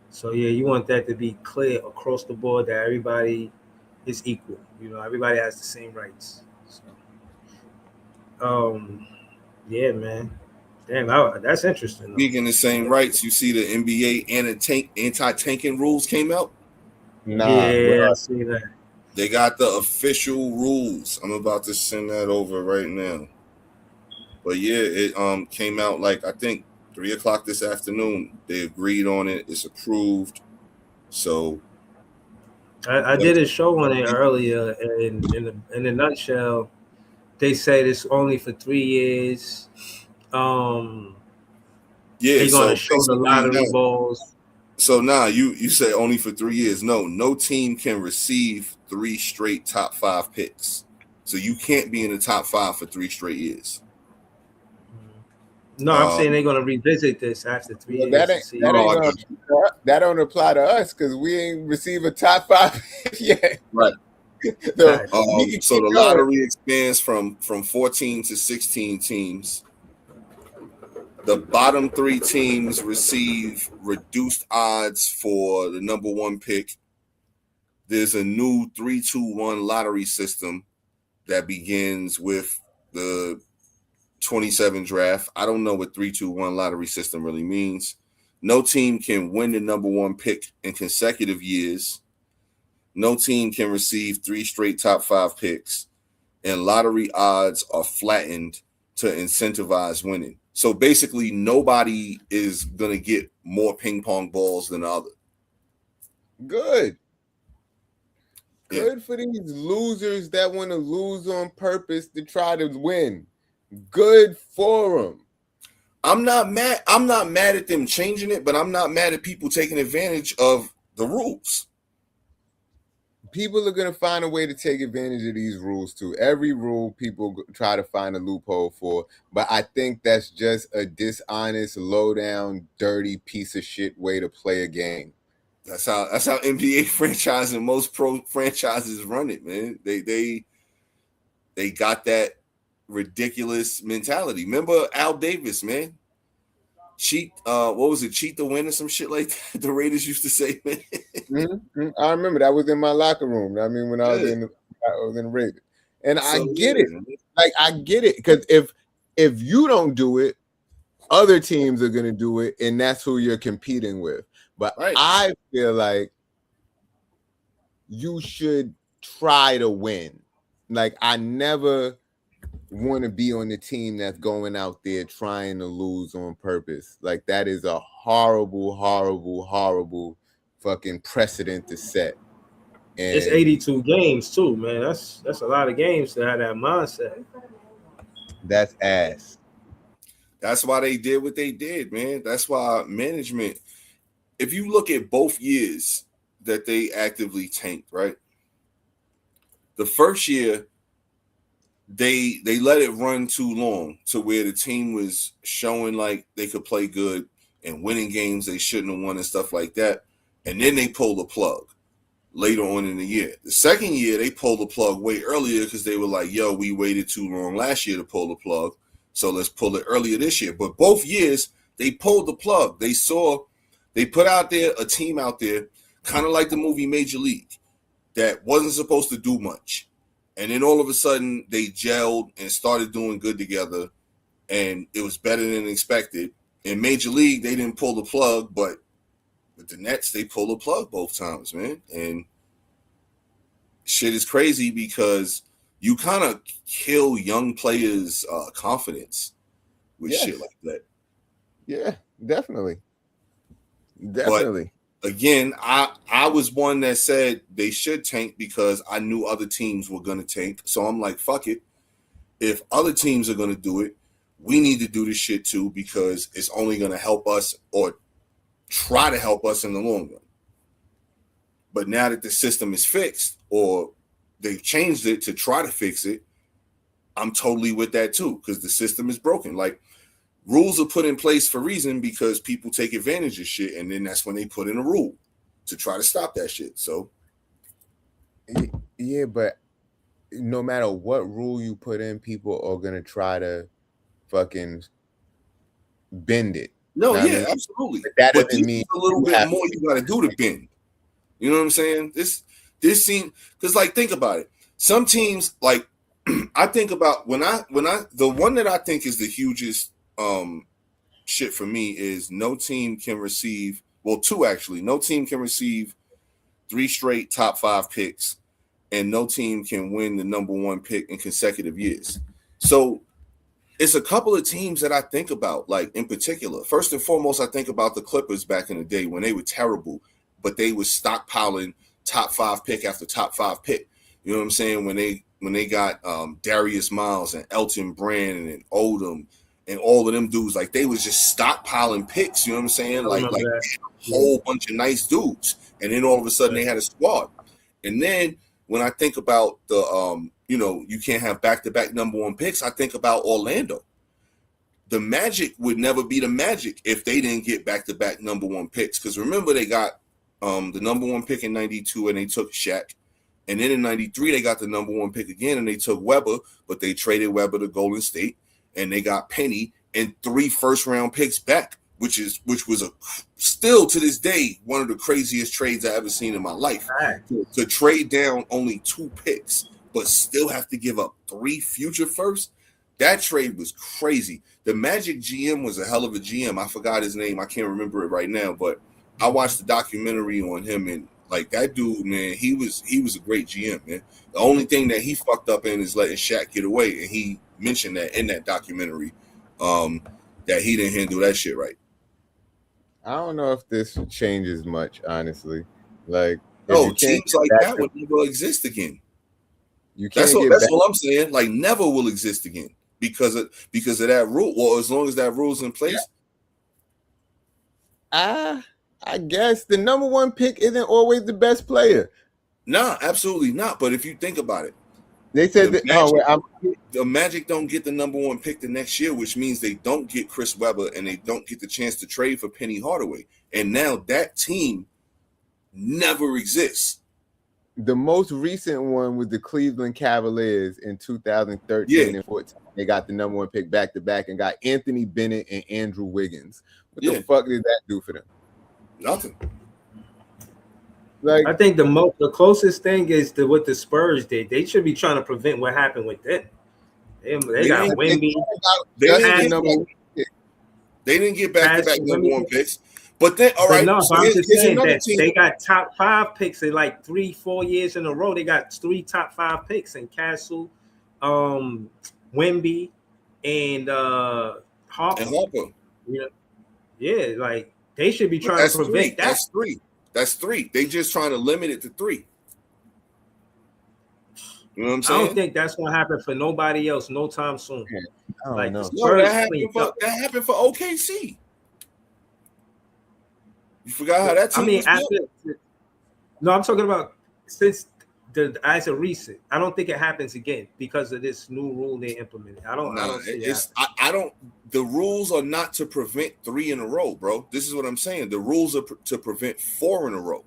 So yeah, you want that to be clear across the board that everybody it's equal. You know, everybody has the same rights. So, yeah, man. Damn, that's interesting. Though. Speaking the same rights, you see the NBA anti-tanking rules came out. Nah, yeah, I see that. They got the official rules. I'm about to send that over right now. But yeah, it came out like I think 3:00 this afternoon. They agreed on it. It's approved. So I did a show on it earlier, and in a nutshell, they said it's only for 3 years. Yeah, they're gonna show the lottery balls. So now you say only for 3 years. No team can receive 3 straight top 5 picks. So you can't be in the top 5 for 3 straight years. No, I'm saying they're gonna revisit this after 3 years. That don't apply to us because we ain't received a top 5 yet. Right. So the lottery expands from 14 to 16 teams. The bottom 3 teams receive reduced odds for the number 1 pick. There's a new 3-2-1 lottery system that begins with the 27 draft. I don't know what 3-2-1 lottery system really means. No team can win the number 1 pick in consecutive years. No team can receive 3 straight top 5 picks. And lottery odds are flattened to incentivize winning. So basically, nobody is going to get more ping pong balls than the other. Good. Yeah. Good for these losers that want to lose on purpose to try to win. Good for them. I'm not mad at them changing it, but I'm not mad at people taking advantage of the rules. People are going to find a way to take advantage of these rules too. Every rule people try to find a loophole for, but I think that's just a dishonest, low down, dirty piece of shit way to play a game. That's how NBA franchise and most pro franchises run it, man. They got that ridiculous mentality. Remember Al Davis, man? Cheat, what was it? Cheat to win or some shit like that. The Raiders used to say, man. Mm-hmm. I remember that was in my locker room. I mean, when I was in the Raiders, and so, I get it. Like I get it because if you don't do it, other teams are gonna do it, and that's who you're competing with. But I feel like you should try to win. Like I never want to be on the team that's going out there trying to lose on purpose. Like that is a horrible, horrible, horrible fucking precedent to set. And it's 82 games too, man. That's a lot of games to have that mindset. That's ass. That's why they did what they did, man. That's why management, if you look at both years that they actively tanked, right? The first year, they let it run too long to where the team was showing like they could play good and winning games they shouldn't have won and stuff like that. And then they pulled the plug later on in the year. The second year, they pulled the plug way earlier because they were like, yo, we waited too long last year to pull the plug, so let's pull it earlier this year. But both years, they pulled the plug. They put out there a team out there, kind of like the movie Major League, that wasn't supposed to do much. And then all of a sudden, they gelled and started doing good together, and it was better than expected. In Major League, they didn't pull the plug, but with the Nets, they pulled the plug both times, man. And shit is crazy because you kind of kill young players' confidence with shit like that. Yeah, definitely. Definitely. But again, I was one that said they should tank because I knew other teams were going to tank. So I'm like, fuck it. If other teams are going to do it, we need to do this shit too because it's only going to help us or try to help us in the long run. But now that the system is fixed or they've changed it to try to fix it, I'm totally with that too because the system is broken. Like, rules are put in place for a reason because people take advantage of shit, and then that's when they put in a rule to try to stop that shit. So, yeah, but no matter what rule you put in, people are gonna try to fucking bend it. No, yeah, absolutely. But that doesn't mean a little bit more you got to do to bend. You know what I'm saying? This this seems because like think about it. Some teams like I think about when I the one that I think is the hugest shit for me is no team can receive two actually. No team can receive 3 straight top 5 picks, and no team can win the number 1 pick in consecutive years. So it's a couple of teams that I think about, like in particular. First and foremost, I think about the Clippers back in the day when they were terrible, but they were stockpiling top 5 pick after top 5 pick. You know what I'm saying? When they got Darius Miles and Elton Brand and Odom and all of them dudes, like they was just stockpiling picks. You know what I'm saying? Like a whole bunch of nice dudes, and then all of a sudden they had a squad. And then when I think about the you can't have back-to-back number 1 picks, I think about Orlando. The Magic would never be the Magic if they didn't get back-to-back number 1 picks. Because remember, they got the number 1 pick in 92 and they took Shaq. And then in 93, they got the number 1 pick again and they took Webber, but they traded Webber to Golden State and they got Penny and 3 first-round picks back, which was still to this day one of the craziest trades I ever seen in my life. To trade down only 2 picks, but still have to give up 3 future firsts. That trade was crazy. The Magic GM was a hell of a GM. I forgot his name. I can't remember it right now, but I watched the documentary on him, and like that dude, man, he was a great GM, man. The only thing that he fucked up in is letting Shaq get away, and he mentioned that in that documentary, that he didn't handle that shit right. I don't know if this changes much, honestly. Like, teams like that would never exist again. That's what I'm saying. Like, never will exist again because of that rule. Well, as long as that rule's in place. I guess the number 1 pick isn't always the best player. Nah, absolutely not. But if you think about it, they said the Magic don't get the number 1 pick the next year, which means they don't get Chris Webber and they don't get the chance to trade for Penny Hardaway. And now that team never exists. The most recent one was the Cleveland Cavaliers in 2013 and 14. They got the number 1 pick back to back and got Anthony Bennett and Andrew Wiggins. What the fuck did that do for them? Nothing. Like, I think the closest thing is what the Spurs did. They should be trying to prevent what happened with them. They got Wemby. They didn't get back-to-back number 1 picks. But then, all right. No, so I'm just saying that they got top 5 picks in like 3-4 years in a row. They got 3 top 5 picks in Castle, Wemby, and Harper. Yeah, like they should be trying to prevent that. That's 3. They just trying to limit it to 3. You know what I'm saying? I don't think that's gonna happen for nobody else no time soon. Like that happened for OKC. You forgot how that team was No, I'm talking about since as a recent. I don't think it happens again because of this new rule they implemented. I don't the rules are not to prevent 3 in a row, bro. This is what I'm saying. The rules are to prevent 4 in a row.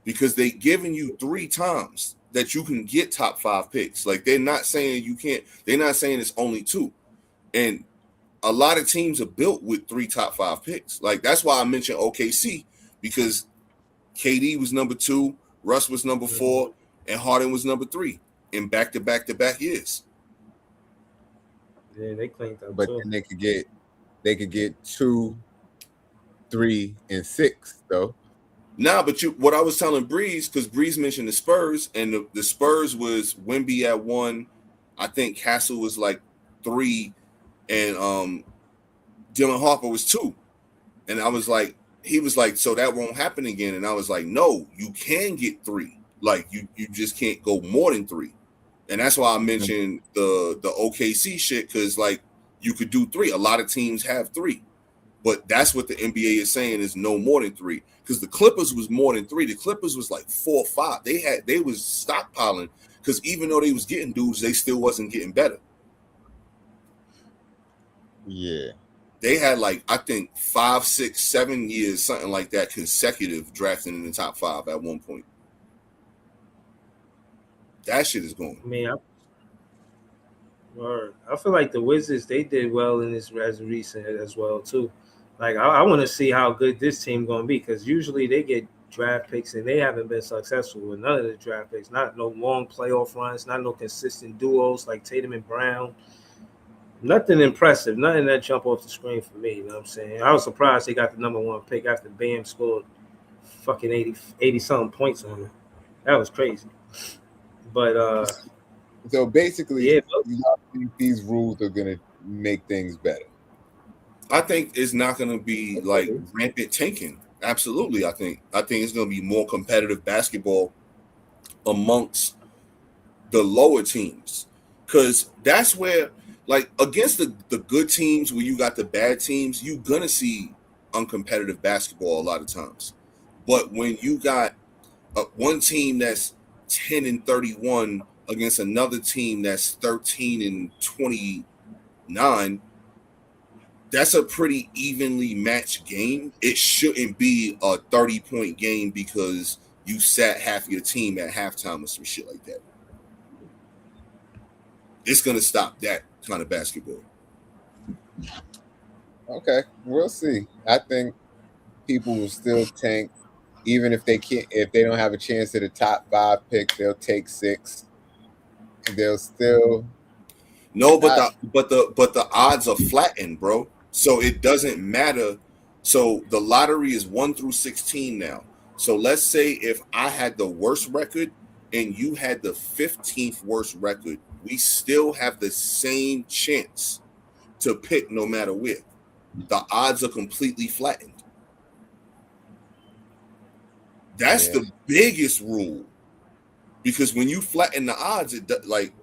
Because they giving you 3 times that you can get top 5 picks. Like they're not saying you can't, they're not saying it's only 2. And a lot of teams are built with 3 top 5 picks. Like that's why I mentioned OKC, because KD was number 2, Russ was number 4, and Harden was number 3 in back-to-back years. Yeah, they cleaned up. But then they could get 2, 3, and 6 though. Nah, but what I was telling Breeze, because Breeze mentioned the Spurs, and the Spurs was Wemby at 1. I think Castle was like 3, and Dylan Harper was 2. And I was like, he was like, so that won't happen again. And I was like, no, you can get 3. Like you just can't go more than 3. And that's why I mentioned the OKC shit, because like you could do 3. A lot of teams have 3. But that's what the NBA is saying is no more than 3. Because the Clippers was more than 3. The Clippers was like 4 or 5. They was stockpiling, because even though they was getting dudes, they still wasn't getting better. Yeah. They had like, I think 5, 6, 7 years, something like that, consecutive drafting in the top 5 at one point. That shit is going. I mean, I feel like the Wizards, they did well in this as recent as well too. Like I want to see how good this team going to be, because usually they get draft picks, and they haven't been successful with none of the draft picks. Not no long playoff runs, not no consistent duos like Tatum and Brown. Nothing impressive, nothing that jump off the screen for me. You know what I'm saying? I was surprised they got the number one pick after Bam scored fucking 80 something points on him. That was crazy. But so basically, yeah, you don't think these rules are gonna make things better? I think it's not going to be like rampant tanking. Absolutely, I think it's going to be more competitive basketball amongst the lower teams, because that's where, like, against the good teams, where you got the bad teams, you're gonna see uncompetitive basketball a lot of times. But when you got one team that's 10-31 against another team that's 13-29, that's a pretty evenly matched game. It shouldn't be a 30-point game because you sat half your team at halftime or some shit like that. It's going to stop that kind of basketball. Okay, we'll see. I think people will still tank, even if they can't. If they don't have a chance at a top 5 pick, they'll take 6. They'll still but the odds are flattened, bro. So it doesn't matter. So the lottery is 1 through 16 now. So let's say if I had the worst record and you had the 15th worst record, we still have the same chance to pick no matter where. The odds are completely flattened. That's the biggest rule. Because when you flatten the odds, like,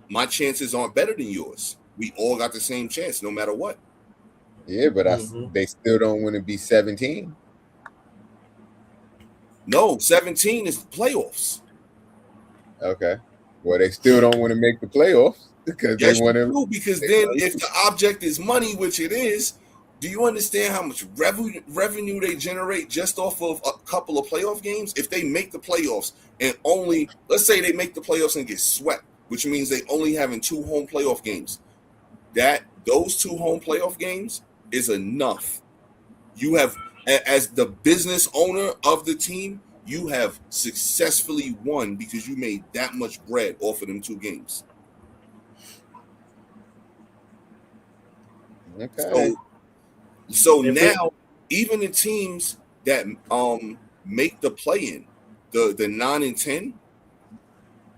my chances aren't better than yours. We all got the same chance no matter what. Yeah, but they still don't want to be 17. No, 17 is the playoffs. Okay. Well, they still don't want to make the playoffs because they want to. Because then, if the object is money, which it is, do you understand how much revenue they generate just off of a couple of playoff games? If they make the playoffs and let's say they make the playoffs and get swept, which means they only having 2 home playoff games, those 2 home playoff games is enough. You have, as the business owner of the team, you have successfully won because you made that much bread off of them 2 games. Okay. So now, even the teams that make the play-in, the 9 and 10,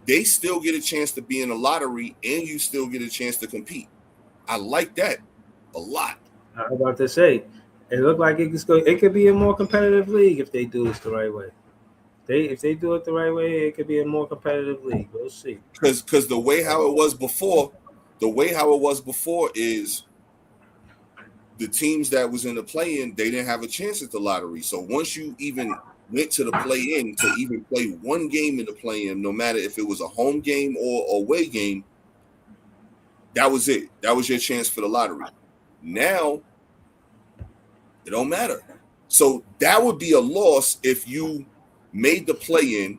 they still get a chance to be in the lottery, and you still get a chance to compete. I like that a lot. I was about to say, it looked like it could be a more competitive league if they do this the right way. If they do it the right way, it could be a more competitive league. We'll see. Because the way how it was before is the teams that was in the play-in, they didn't have a chance at the lottery. So once you even went to the play-in to even play one game in the play-in, no matter if it was a home game or away game, that was it. That was your chance for the lottery. Now, it don't matter. So that would be a loss if you made the play-in,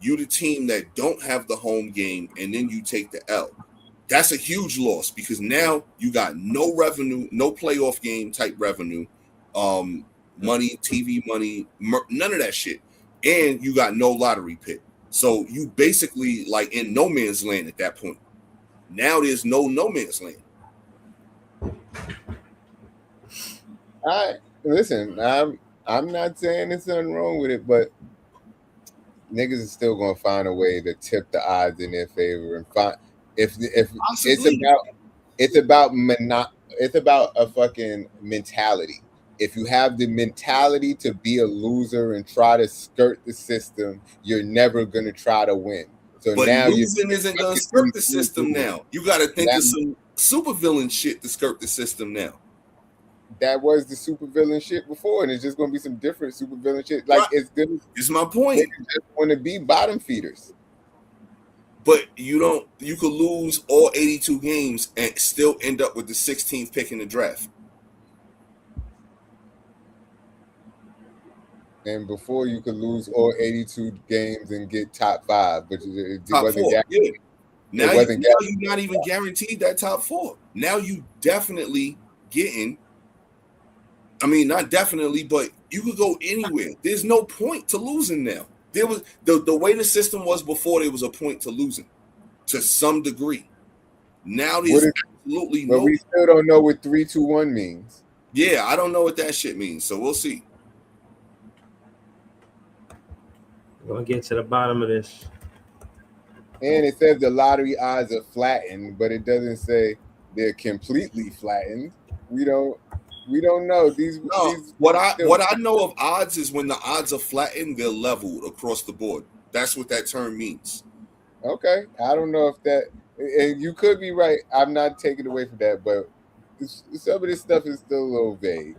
you the team that don't have the home game, and then you take the L. That's a huge loss because now you got no revenue, no playoff game type revenue, money, TV money, none of that shit. And you got no lottery pick. So you basically like in no man's land at that point. Now there's no man's land. All right, listen, I'm not saying there's nothing wrong with it, but niggas is still gonna find a way to tip the odds in their favor and find if it's about a fucking mentality. If you have the mentality to be a loser and try to skirt the system, you're never gonna try to win. So but now losing isn't gonna skirt the system now. You gotta think of some supervillain shit to skirt the system now. That was the supervillain shit before, and it's just gonna be some different supervillain shit. Like it's good. It's my point. They just want to be bottom feeders. But you could lose all 82 games and still end up with the 16th pick in the draft. And before you could lose all 82 games and get top 5, but it top wasn't 4, guaranteed. Yeah. Now you're not even guaranteed that top 4. Now you definitely getting. I mean, not definitely, but You could go anywhere. There's no point to losing now. There was the way the system was before. There was a point to losing, to some degree. Now there's absolutely no. But we still don't know what 3-2-1 means. Yeah, I don't know what that shit means. So we'll see. We're gonna get to the bottom of this. And it says the lottery odds are flattened, but it doesn't say they're completely flattened. We don't know. What I know of odds is when the odds are flattened, they're leveled across the board. That's what that term means. Okay, I don't know if that, and you could be right. I'm not taking away from that, but some of this stuff is still a little vague.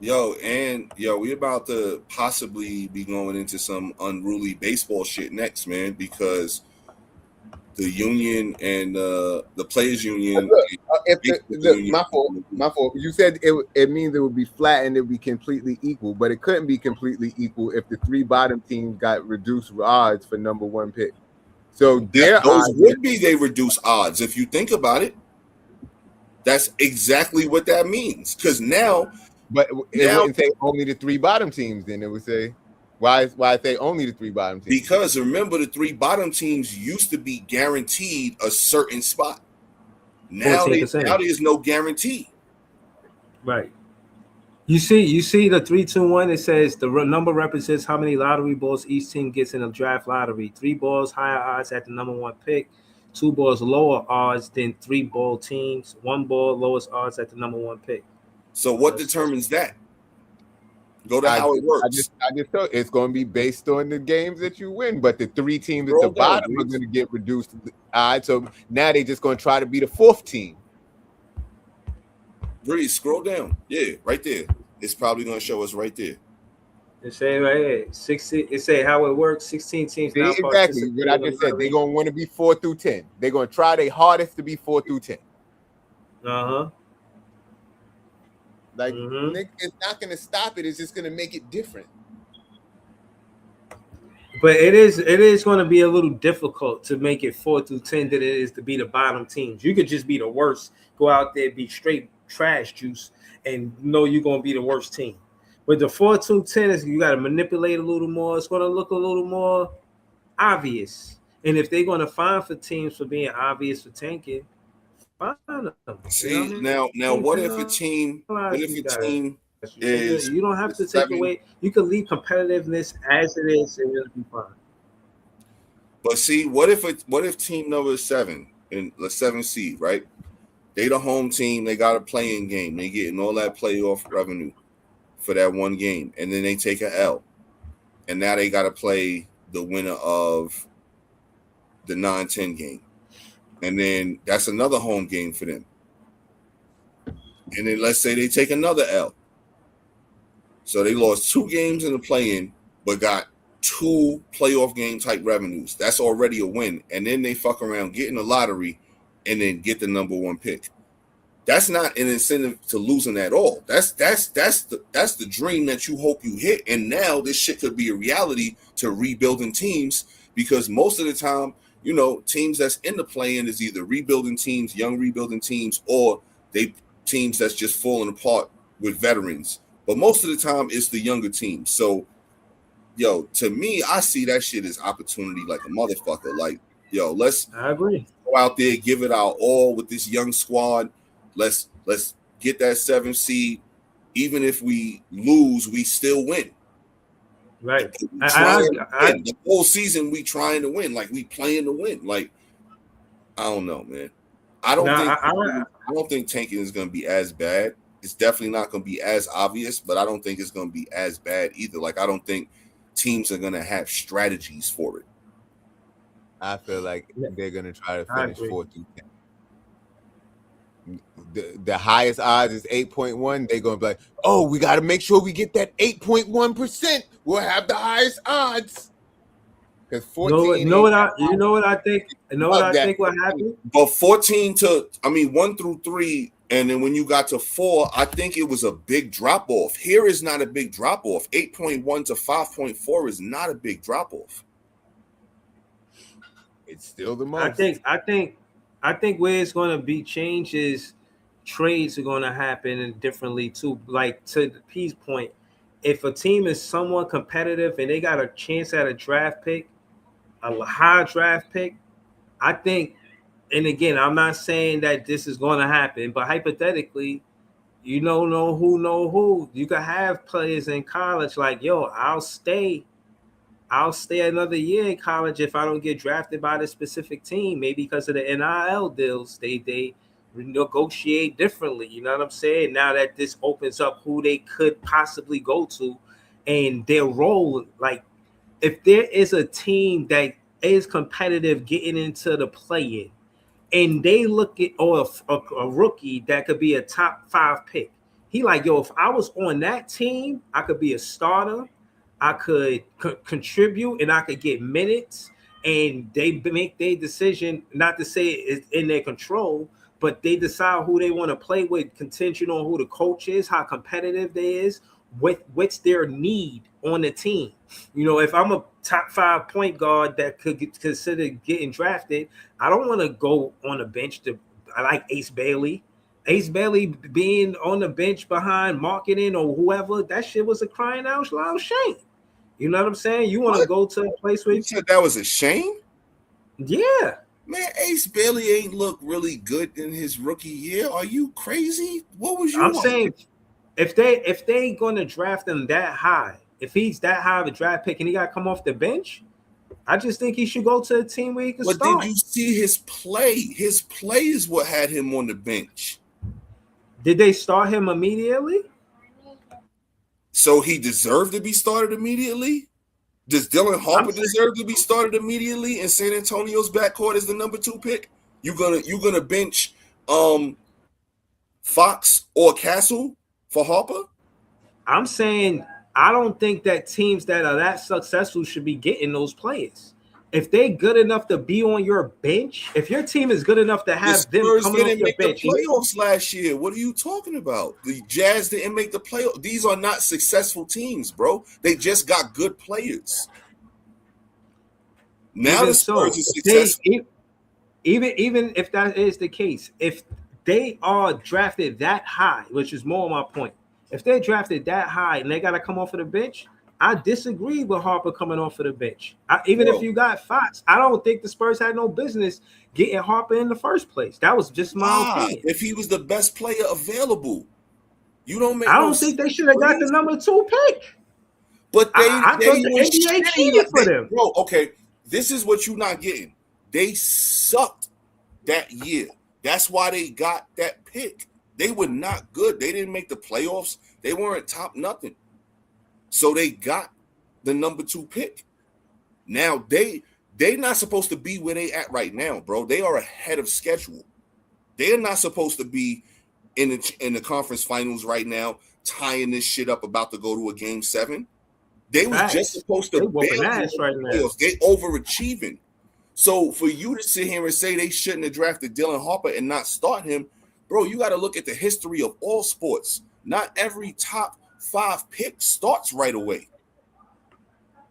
We about to possibly be going into some unruly baseball shit next, man, because the union and the players union. My fault. You said it means it would be flat and it would be completely equal, but it couldn't be completely equal if the 3 bottom teams got reduced odds for number 1 pick. So those would be they reduce odds. If you think about it, that's exactly what that means. Because now. But it wouldn't say only the 3 bottom teams. Then it would say, why say only the 3 bottom teams? Because remember, the 3 bottom teams used to be guaranteed a certain spot. Now there's no guarantee. Right. You see the 3-2-1. It says the number represents how many lottery balls each team gets in a draft lottery. 3 balls higher odds at the number 1 pick. 2 balls lower odds than 3 ball teams. 1 ball lowest odds at the number 1 pick. So what determines that? Go to how it works. I just thought it's going to be based on the games that you win, but the 3 teams at the bottom are going to get reduced odds. So now they're just going to try to be the 4th team. Really, scroll down. Yeah, right there. It's probably going to show us right there. It say right here, 16. It say how it works. 16 teams. See, exactly what I just said. They're going to want to be 4 through 10. They're going to try their hardest to be 4 through 10. Like, it's not going to stop it. It's just going to make it different. But it is going to be a little difficult to make it 4 through 10 than it is to be the bottom teams. You could just be the worst, go out there, be straight trash juice, and know you're going to be the worst team. But the 4 through 10 is you got to manipulate a little more. It's going to look a little more obvious. And if they're going to fine for teams for being obvious for tanking, see, now what if a team is, you don't have to take away, you can leave competitiveness as it is and it'll be fine. But see, what if team number 7 in the 7th seed, right? They the home team, they got a playing game, they getting all that playoff revenue for that one game, and then they take an L, and now they got to play the winner of the 9-10 game. And then that's another home game for them. And then let's say they take another L. So they lost 2 games in the play-in, but got 2 playoff game type revenues. That's already a win. And then they fuck around, get in the lottery, and then get the number 1 pick. That's not an incentive to losing at all. That's the dream that you hope you hit. And now this shit could be a reality to rebuilding teams, because most of the time, you know, teams that's in the play-in is either rebuilding teams, young rebuilding teams, or they teams that's just falling apart with veterans. But most of the time, it's the younger teams. So, to me, I see that shit as opportunity like a motherfucker. Like, I agree. Go out there, give it our all with this young squad. Let's get that 7th seed. Even if we lose, we still win. Right. The whole season we trying to win, like we playing to win. Like, I don't know, man. I don't think tanking is going to be as bad. It's definitely not going to be as obvious, but I don't think it's going to be as bad either. Like, I don't think teams are going to have strategies for it. I feel like they're going to try to finish 4 through 10. The highest odds is 8.1. They're going to be like, oh, we got to make sure we get that 8.1%. We'll have the highest odds. Because 14. You know what I think? You know what I think what happened? But 1 through 3, and then when you got to 4, I think it was a big drop off. Here is not a big drop off. 8.1 to 5.4 is not a big drop off. It's still the most. I think where it's going to be changed is trades are going to happen differently too. Like to P's point, if a team is somewhat competitive and they got a chance at a draft pick, a high draft pick, I think, and again, I'm not saying that this is going to happen, but hypothetically, you don't know who. You could have players in college like, yo, I'll stay another year in college if I don't get drafted by the specific team. Maybe because of the NIL deals, they negotiate differently. You know what I'm saying? Now that this opens up who they could possibly go to and their role, like if there is a team that is competitive getting into the play-in and they look at a rookie that could be a top 5 pick, he like, yo, if I was on that team, I could be a starter, I could contribute, and I could get minutes, and they make their decision, not to say it's in their control, but they decide who they want to play with, contingent on who the coach is, how competitive they is, what's their need on the team. You know, if I'm a top 5 point guard that could consider getting drafted, I don't want to go on the bench. I like Ace Bailey. Ace Bailey being on the bench behind marketing or whoever, that shit was a crying out loud shame. You know what I'm saying? You want to go to a place where you said that was a shame? Yeah. Man, Ace Bailey ain't look really good in his rookie year. Are you crazy? What was you? I'm saying if they gonna draft him that high, if he's that high of a draft pick and he got to come off the bench, I just think he should go to a team where he can start. But did you see his play? His play is what had him on the bench. Did they start him immediately? So he deserved to be started immediately? Does Dylan Harper deserve to be started immediately in San Antonio's backcourt as the number 2 pick? You gonna bench Fox or Castle for Harper? I'm saying I don't think that teams that are that successful should be getting those players. If they're good enough to be on your bench, if your team is good enough to have them coming off your bench. The playoffs last year. What are you talking about? The Jazz didn't make the playoffs. These are not successful teams, bro. They just got good players. Now the Spurs is successful. Even if that is the case, if they are drafted that high, which is more my point, if they're drafted that high and they got to come off of the bench, I disagree with Harper coming off of the bench. If you got Fox, I don't think the Spurs had no business getting Harper in the first place. That was just my opinion. If he was the best player available, you don't make. I don't think they should have got the number 2 pick. But I thought the NBA cheated for them, bro. Okay, this is what you're not getting. They sucked that year. That's why they got that pick. They were not good. They didn't make the playoffs. They weren't top nothing. So they got the number 2 pick. Now they're not supposed to be where they at right now, bro. They are ahead of schedule. They're not supposed to be in the conference finals right now, tying this shit up, about to go to a game 7. They was just supposed to bail ass right now. They overachieving. So for you to sit here and say they shouldn't have drafted Dylan Harper and not start him, bro, you got to look at the history of all sports. Not every top 5 pick starts right away.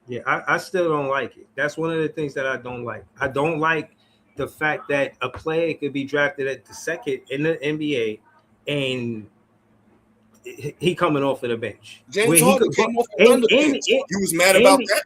Yeah, I still don't like it. That's one of the things that I don't like. I don't like the fact that a player could be drafted at the 2nd in the NBA and he coming off of the bench. James Harden came off the bench. You was mad about that?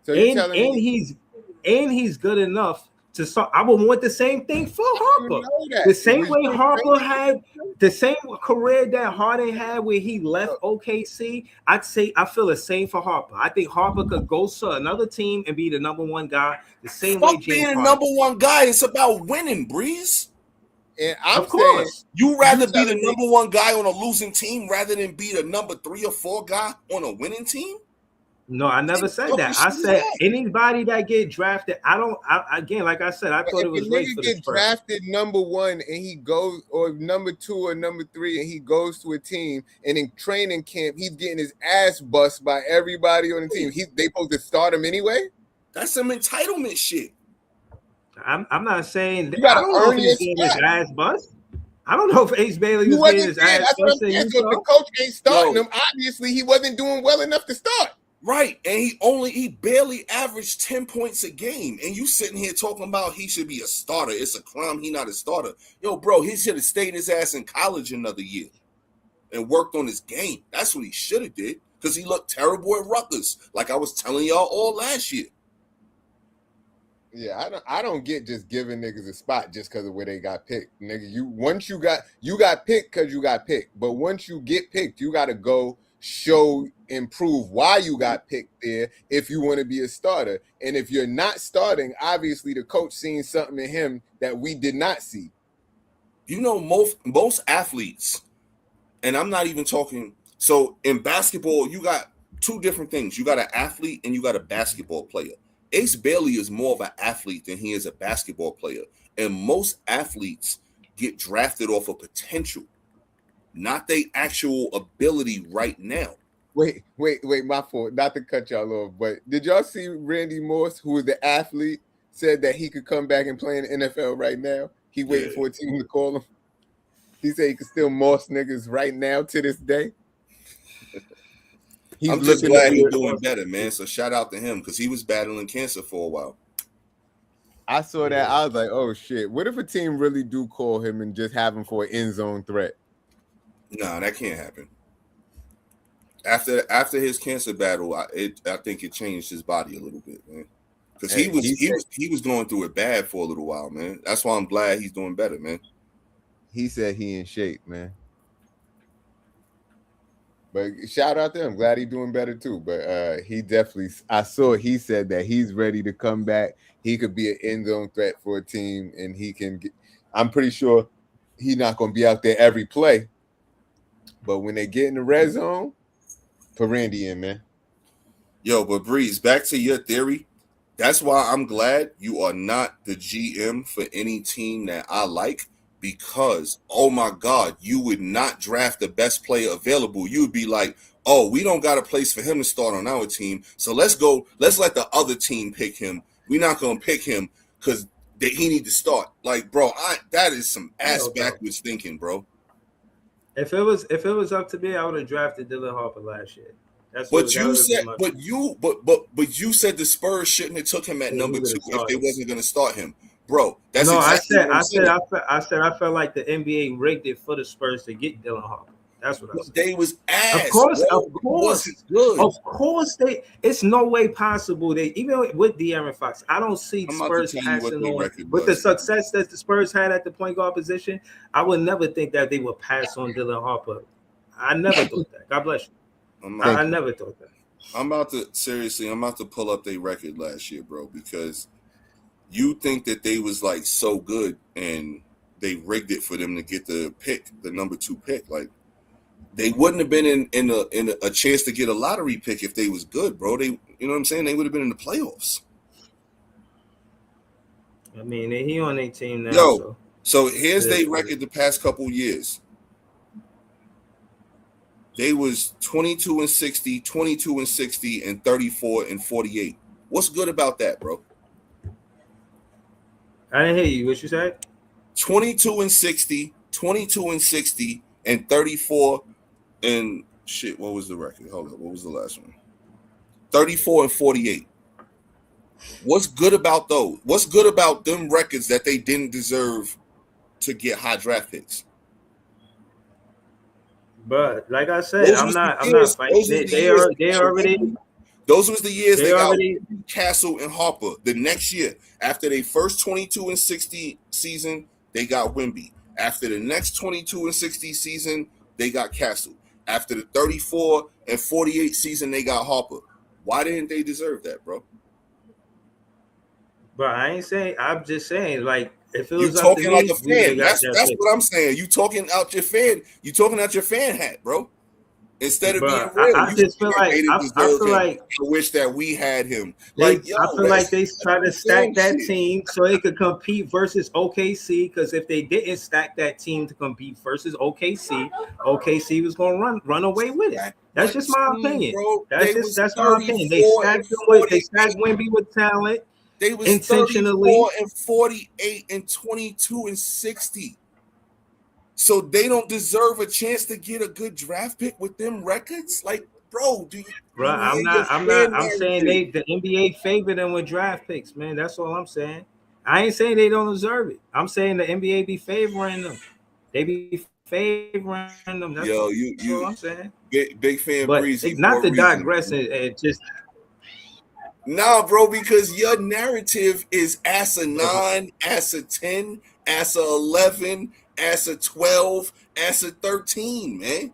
So you're telling me he's good enough to start. I would want the same thing for Harper. The same way Harper had the same career that Harden had where he left OKC. I'd say I feel the same for Harper. I think Harper could go to another team and be the number 1 guy. The same way James being Harden. Number 1 guy, it's about winning, Breeze. And I'm of course, you rather be the number 1 guy on a losing team rather than be the number 3 or 4 guy on a winning team. No, I never said that. I said anybody that get drafted. Again, like I said, I thought it was great for the Spurs. If a nigga get drafted number 1 and he goes, or number 2 or number 3, and he goes to a team, and in training camp he's getting his ass bust by everybody on the team. They supposed to start him anyway. That's some entitlement shit. I'm not saying you gotta I don't know earn if he's getting his ass bust. I don't know if Ace Bailey was getting his ass bust. So if the coach ain't starting him, obviously he wasn't doing well enough to start. Right, and he barely averaged 10 points a game, and you sitting here talking about he should be a starter. It's a crime he not a starter. Yo, bro, he should have stayed his ass in college another year and worked on his game. That's what he should have did, because he looked terrible at Rutgers, like I was telling y'all all last year. Yeah, I don't get just giving niggas a spot just because of where they got picked. Nigga, you got picked because you got picked. But once you get picked, you gotta go show and prove why you got picked there if you want to be a starter. And if you're not starting, obviously the coach seen something in him that we did not see. You know, most athletes, and I'm not even talking. So in basketball, you got two different things. You got an athlete and you got a basketball player. Ace Bailey is more of an athlete than he is a basketball player. And most athletes get drafted off of potential, not their actual ability right now. Wait, my fault. Not to cut y'all off, but did y'all see Randy Moss, who was the athlete, said that he could come back and play in the NFL right now? He waiting for a team to call him. He said he could still Moss niggas right now to this day. I'm just glad he's doing better, man. So shout out to him because he was battling cancer for a while. I saw that. I was like, oh, shit. What if a team really do call him and just have him for an end zone threat? Nah, that can't happen. After his cancer battle, I think it changed his body a little bit, man. Because he was going through it bad for a little while, man. That's why I'm glad he's doing better, man. He said he in shape, man. But shout out to him. Glad he's doing better too. But he definitely, he said that he's ready to come back. He could be an end zone threat for a team, and he can get, I'm pretty sure he's not going to be out there every play. But when they get in the red zone, put Randy in, man. Yo, but Breeze, back to your theory. That's why I'm glad you are not the GM for any team that I like. Because, oh my God, you would not draft the best player available. You would be like, oh, we don't got a place for him to start on our team. So let's let the other team pick him. We're not going to pick him because he need to start. Like, bro, that is some ass backwards thinking, bro. If it was up to me, I would have drafted Dylan Harper last year. But you said the Spurs shouldn't have took him at number 2 if they wasn't going to start him. Bro, that's no. Exactly I said I felt like the NBA rigged it for the Spurs to get Dylan Harper. That's what I said. They was ass. Of course. Good. Of course, it's no way possible. They even with De'Aaron Fox, I don't see the Spurs passing on with the success that the Spurs had at the point guard position. I would never think that they would pass on Dylan Harper. I never thought that. God bless you. I never thought that. I'm about to pull up their record last year, bro, because you think that they was like so good and they rigged it for them to get the number 2 pick. Like they wouldn't have been in a chance to get a lottery pick if they was good, bro. You know what I'm saying? They would have been in the playoffs. I mean, he on their team now. So here's their record the past couple years. They was 22-60, 22-60, and 34-48. What's good about that, bro? I didn't hear you. What you said? 22-60, 22-60, and 34 and shit. What was the record? Hold up. What was the last one? 34-48. What's good about those? What's good about them records that they didn't deserve to get high draft picks? But like I said, I'm not fighting. They already. Those was the years they got Castle and Harper. The next year, after their first 22-60 season, they got Wemby. After the next 22-60 season, they got Castle. After the 34-48 season, they got Harper. Why didn't they deserve that, bro? But I ain't saying. I'm just saying, like, if it was you talking like a fan. That's what I'm saying. You talking out your fan. You talking out your fan hat, bro. Instead of being real, I just feel like I wish that we had him. I feel like they try to stack that team so they could compete versus OKC. Because if they didn't stack that team to compete versus OKC, OKC was going to run away with it. That's just my opinion. That's my opinion. They stacked Wemby with talent. They was intentionally 34-48 and 22-60. So they don't deserve a chance to get a good draft pick with them records? Like, bro, do you? Bro, I'm saying the NBA favored them with draft picks, man. That's all I'm saying. I ain't saying they don't deserve it. I'm saying the NBA be favoring them. They be favoring them. That's Yo, all I'm saying. Big fan, But Breeze. not to digress and just. Nah, bro, because your narrative is ASA 9, ASA 10, ASA 11, ASA 12, ASA 13, man.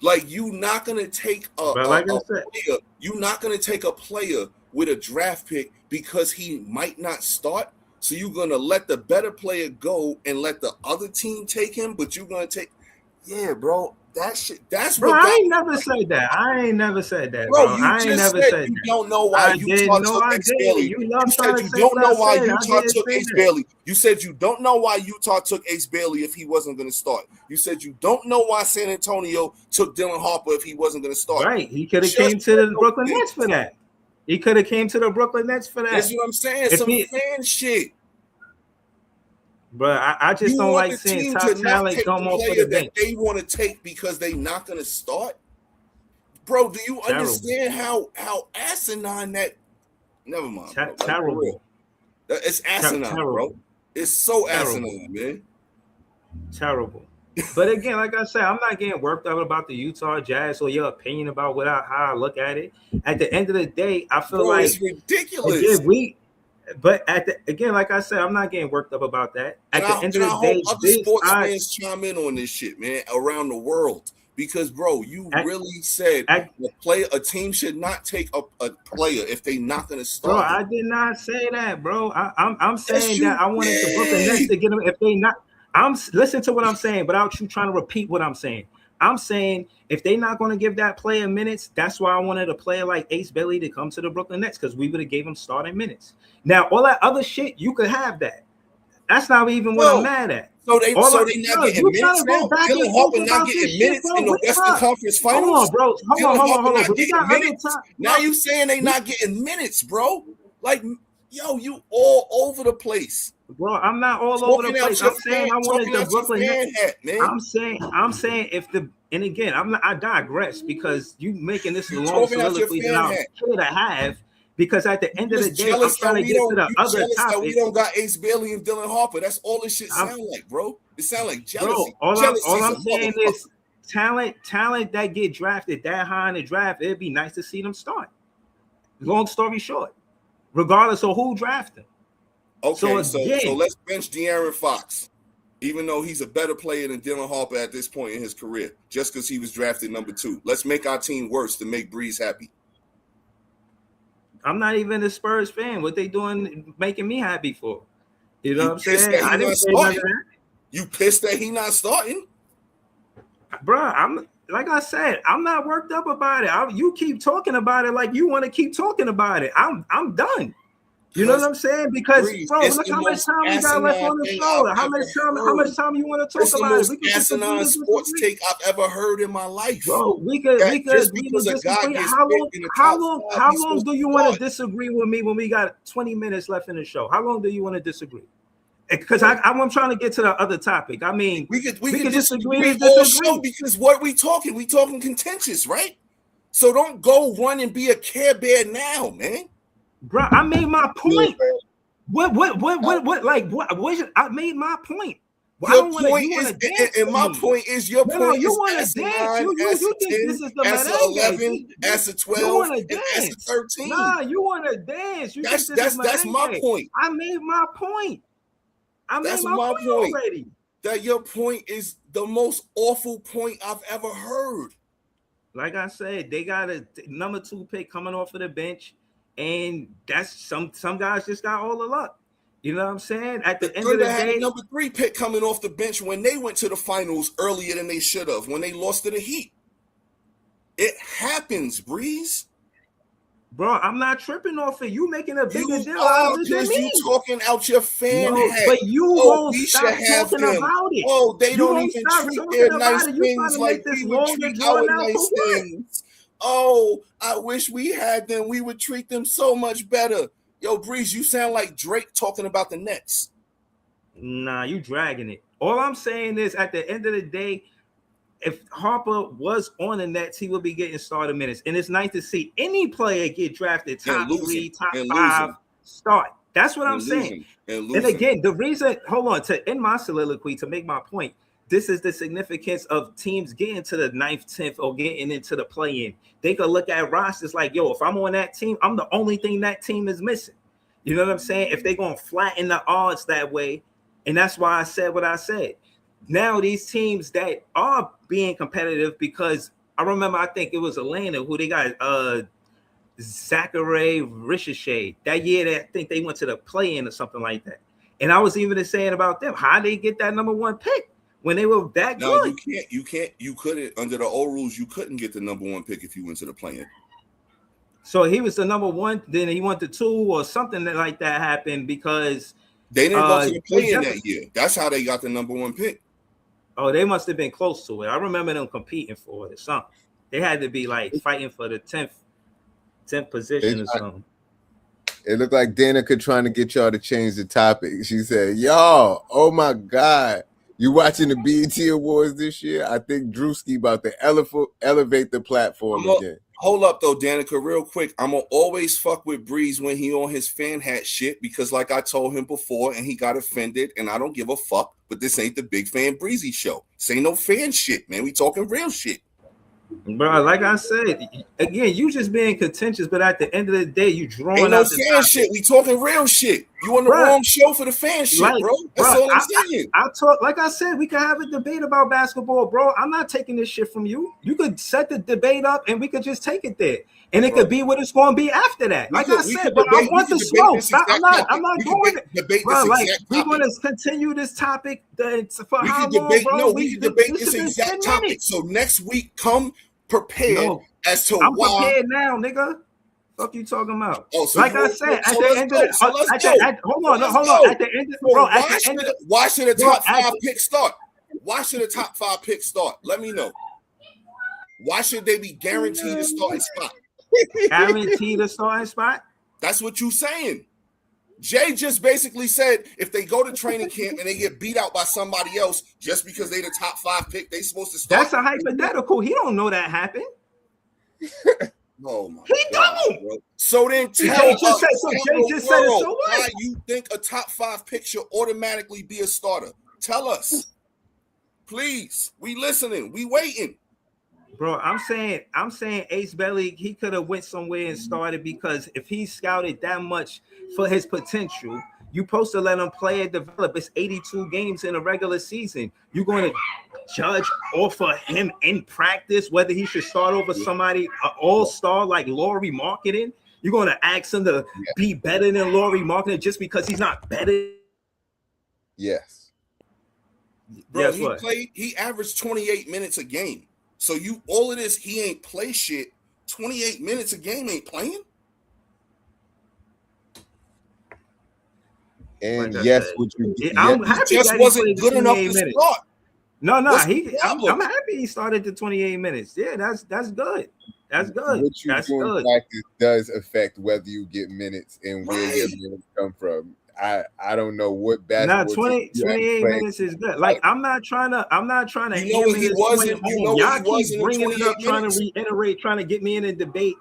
Like, you not gonna take a player. You not gonna take a player with a draft pick because he might not start. So you're gonna let the better player go and let the other team take him, but you're gonna take, yeah, bro. That shit. That's bro, what. I ain't never said that. I ain't never said that, bro. bro. You I ain't never said you that. don't know why Utah took Ace Bailey. You said you don't know why Utah took Ace Bailey. You said you don't know why Utah took Ace Bailey if he wasn't going to start. You said you don't know why San Antonio took Dylan Harper if he wasn't going to start. Right. He could have came to the Brooklyn Nets for that. He could have came to the Brooklyn Nets for that. That's what I'm saying. Some fan shit. But I just don't like seeing top talent come off of the bench. They want to take because they're not going to start. Bro, do you understand how asinine that? Never mind. Bro. Terrible. It's asinine, bro. It's so asinine, man. Terrible. But again, like I said, I'm not getting worked up about the Utah Jazz or your opinion about how I look at it. At the end of the day, I feel like it's ridiculous. But again, like I said, I'm not getting worked up about that. At the end of the day, other sports fans chime in on this shit, man, around the world. Because, bro, you really said a team should not take a player if they're not going to start. Bro, I did not say that, bro. I'm saying that I wanted the Brooklyn Nets to get them if they not. Listen to what I'm saying without you trying to repeat what I'm saying. I'm saying if they're not going to give that player minutes, that's why I wanted a player like Ace Bailey to come to the Brooklyn Nets because we would have gave him starting minutes. Now, all that other shit, you could have that. That's not even what I'm mad at. So they not getting minutes now? Dylan Harper not getting minutes in the Western Conference Finals? Hold on, bro. Hold on. Now you saying they not getting minutes, bro? Like, yo, you all over the place. Bro, I'm not all over the place. I'm saying I wanted the Brooklyn Nets. I'm saying if the and again, I digress because you making this long soliloquy that I'm here to have. Because at the end of the day, I'm trying to get to the other topic. We don't got Ace Bailey and Dylan Harper. That's all this shit sound like, bro. It sound like jealousy. Bro, all I'm saying is talent that get drafted that high in the draft, it'd be nice to see them start. Long story short, regardless of who drafted them. Okay, so let's bench De'Aaron Fox, even though he's a better player than Dylan Harper at this point in his career, just because he was drafted number 2. Let's make our team worse to make Breeze happy. I'm not even a Spurs fan. What they doing making me happy for? You know what I'm saying? I didn't say nothing. You pissed that he not starting? Bro, I'm like I said, I'm not worked up about it. You keep talking about it like you want to keep talking about it. I'm done. You know what I'm saying? Because bro, look how much time we got left on the show. How much time you want to talk about it? We can asinine sports take I've ever heard in my life. Bro, we could disagree. How long do you want to disagree with me when we got 20 minutes left in the show? How long do you want to disagree? Because I'm trying to get to the other topic. I mean, we could disagree all show because what we talking contentious, right? So don't go run and be a Care Bear now, man. Bro, I made my point. What? I made my point. Well, your point is, my point is your point. You want to dance? You think this is the ASA 11, ASA 12, and ASA 13? Nah, you want to dance? That's my point. I made my point. That's my point already. That your point is the most awful point I've ever heard. Like I said, they got a number 2 pick coming off of the bench. And that's some guys just got all the luck. You know what I'm saying? At the end of the day, had a number 3 pick coming off the bench when they went to the finals earlier than they should have, when they lost to the Heat. It happens, Breeze. Bro, I'm not tripping off it. You making a bigger deal out of it than me. You talking out your fan hat. But you won't stop talking about it. Oh, they don't even treat their nice things like we would treat our nice things. Oh, I wish we had them. We would treat them so much better. Yo, Breeze, you sound like Drake talking about the Nets. Nah, you dragging it. All I'm saying is at the end of the day, if Harper was on the Nets, he would be getting starter minutes. And it's nice to see any player get drafted top 3, top 5 start. That's what I'm saying. And again, the reason, hold on, to end my soliloquy, to make my point, this is the significance of teams getting to the 9th, 10th, or getting into the play-in. They could look at rosters like, yo, if I'm on that team, I'm the only thing that team is missing. You know what I'm saying? If they're going to flatten the odds that way, and that's why I said what I said. Now these teams that are being competitive, because I remember, I think it was Atlanta who they got Zachary Ricochet that year. That I think they went to the play-in or something like that. And I was even saying about them, how they get that number 1 pick when they were that good. You couldn't, under the old rules, you couldn't get the number 1 pick if you went to the play-in. So he was the number 1, then he went to 2 or something like that happened because they didn't go to the play-in that year. That's how they got the number 1 pick. Oh, they must have been close to it. I remember them competing for it or something. They had to be like fighting for the 10th position or something. It looked like Danica trying to get y'all to change the topic. She said, y'all, oh my God, you watching the BET Awards this year? I think Drewski about to elevate the platform again. Hold up, though, Danica, real quick. I'm going to always fuck with Breeze when he on his fan hat shit because like I told him before and he got offended and I don't give a fuck, but this ain't the Big Fan Breezy show. This ain't no fan shit, man. We talking real shit. Bro, like I said, again, you just being contentious, but at the end of the day, you drawing ain't no out fan shit. We talking real shit. You on the wrong show for the fan shit, like, bro. That's all I'm saying. I talk, like I said, we could have a debate about basketball, bro. I'm not taking this shit from you. You could set the debate up and we could just take it there. And it could be what it's going to be after that. Like I said, but I want the smoke. I'm not doing it. Bro, like, we're going to continue this topic for how long, bro? No, we can debate this exact topic. So next week, come prepared as to I'm why. I'm prepared now, nigga. What you talking about? Oh, so like I said, at the end of the hold on. At the end of bro, why should a top 5 pick start? Why should a top 5 pick start? Let me know. Why should they be guaranteed a starting spot? Guaranteed a starting spot? That's what you saying. Jay just basically said if they go to training camp and they get beat out by somebody else just because they the top 5 pick, they supposed to start. That's a hypothetical. He don't know that happened. Oh my he don't. Bro. So then tell us why you think a top 5 pick should automatically be a starter. Tell us. Please. We listening. We waiting. Bro, I'm saying Ace Belly, he could have went somewhere and started because if he scouted that much for his potential, you're supposed to let him play and develop. It's 82 games in a regular season. You're going to judge off of him in practice whether he should start over somebody, an all-star like Laurie Marketing. You're going to ask him to be better than Laurie Marketing just because he's not better. Yes. Bro, he averaged 28 minutes a game. So all of this, he ain't play shit. 28 minutes a game ain't playing. And yes, what you I'm happy just wasn't good enough to start. No, I'm happy he started the 28 minutes. Yeah, that's good. That's good. What you that's do good. in practice does affect whether you get minutes and where your minutes come from. I don't know what basketball. 28 minutes is good. Like I'm not trying to. You know what he wasn't. You know what he was in bringing it up, trying to reiterate, trying to get me in a debate.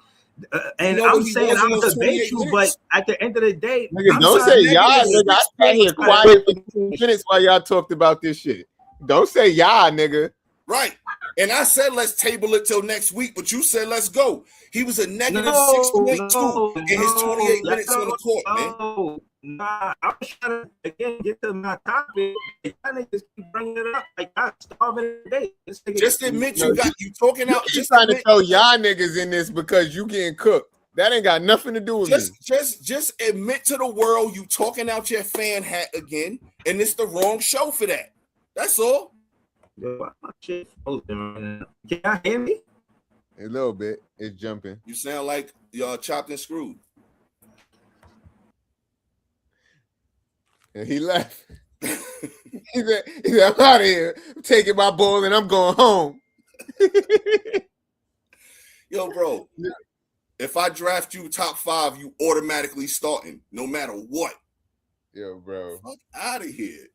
And I'm saying I'm debate you, but at the end of the day, nigga, don't say y'all. Nigga, I sat here quiet for 2 minutes while y'all talked about this shit. Don't say y'all, nigga. Right. And I said let's table it till next week, but you said let's go. He was a negative 6.2 in his 28 minutes on the court, man. Nah, I was trying to again get to my topic. Y'all niggas keep bringing it up like y'all starving today. Just admit you talking out. Just trying to throw y'all niggas in this because you getting cooked. That ain't got nothing to do with me. Just admit to the world you talking out your fan hat again, and it's the wrong show for that. That's all. Can y'all hear me? A little bit. It's jumping. You sound like y'all chopped and screwed. And he left. he said, I'm out of here. I'm taking my ball and I'm going home. Yo, bro. If I draft you top 5, you automatically starting, no matter what. Yo, bro. Fuck out of here.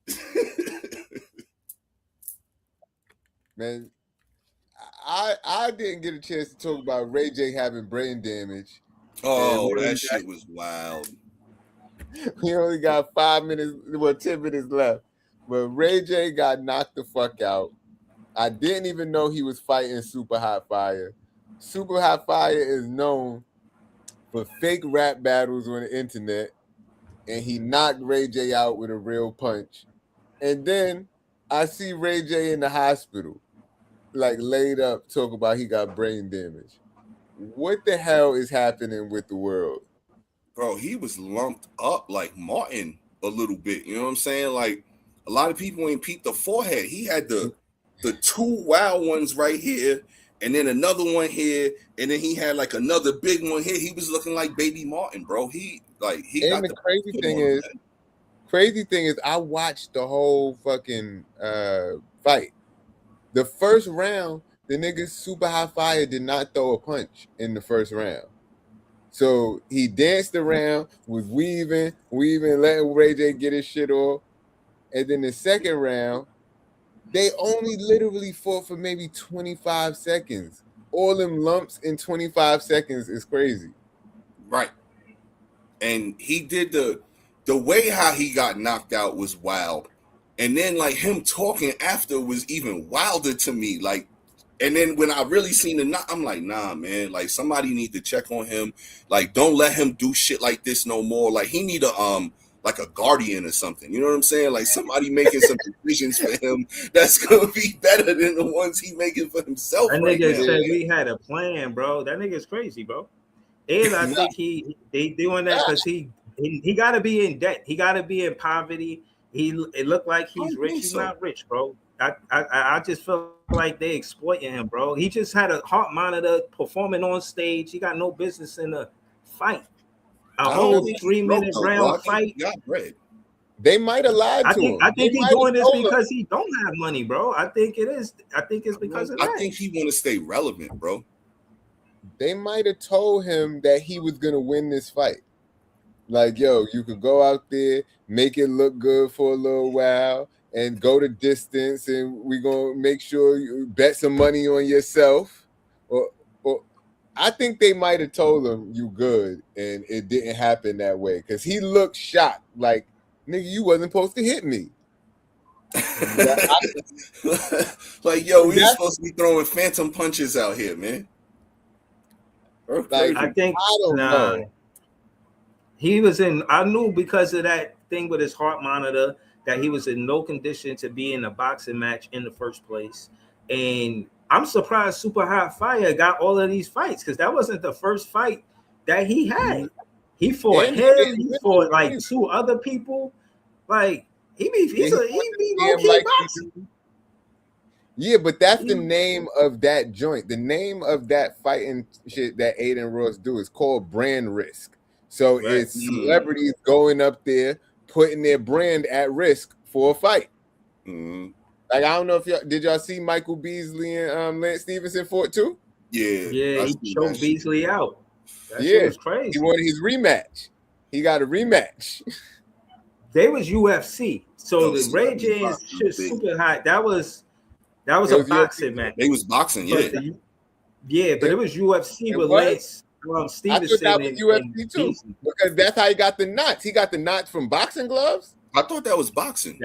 Man, I didn't get a chance to talk about Ray J having brain damage. Oh, that shit was wild. We only got 5 minutes, 10 minutes left. But Ray J got knocked the fuck out. I didn't even know he was fighting Super Hot Fire. Super Hot Fire is known for fake rap battles on the internet, and he knocked Ray J out with a real punch. And then I see Ray J in the hospital, like laid up, talk about he got brain damage. What the hell is happening with the world? Bro, he was lumped up like Martin a little bit. You know what I'm saying? Like a lot of people ain't peeped the forehead. He had the two wild ones right here, and then another one here, and then he had like another big one here. He was looking like Baby Martin, bro. He and the crazy thing is, I watched the whole fucking fight. The first round, the nigga Super Hot Fire did not throw a punch in the first round. So he danced around, was weaving, letting Ray J get his shit off. And then the second round, they only literally fought for maybe 25 seconds. All them lumps in 25 seconds is crazy. Right. And he did the way how he got knocked out was wild. And then like him talking after was even wilder to me. Like, and then when I really seen the knock, I'm like, nah, man, like somebody need to check on him. Like, don't let him do shit like this no more. Like he need a like a guardian or something. You know what I'm saying? Like somebody making some decisions for him that's gonna be better than the ones he making for himself. That right nigga now. said we had a plan, bro. That nigga's crazy, bro. And I think they doing that because he got to be in debt. He got to be in poverty. It looked like he's rich. He's not rich, bro. I just feel like they exploiting him, bro. He just had a heart monitor performing on stage. He got no business in a fight. A whole 3-minute round fight. They might have lied to him. I think he's doing this because he don't have money, bro. I think it is. I think it's because of that. I think he want to stay relevant, bro. They might have told him that he was gonna win this fight. Like, yo, you could go out there, make it look good for a little while, and go the distance, and we're gonna make sure you bet some money on yourself. Or I think they might have told him you good, and it didn't happen that way because he looked shocked, like, nigga, you wasn't supposed to hit me. Like, yo, we supposed to be throwing phantom punches out here, man. Like, I don't know. He was in. I knew because of that thing with his heart monitor that he was in no condition to be in a boxing match in the first place, and I'm surprised Super Hot Fire got all of these fights because that wasn't the first fight that he had. He fought him. He fought like 2 other people. Like he be low-key boxing. Yeah, but that's the name of that joint. The name of that fighting shit that Aiden Ross do is called brand risk. So it's celebrities going up there, putting their brand at risk for a fight. Mm-hmm. Like, I don't know if y'all see Michael Beasley and Lance Stevenson fought too? Yeah, he choked Beasley out. That shit was crazy. He wanted his rematch. He got a rematch. They was UFC. So the Ray J is Super Hot. That was a boxing match. They was boxing, yeah. But it was UFC with Lance Stevenson. I thought that was UFC too, because that's how he got the knots. He got the knots from boxing gloves. I thought that was boxing.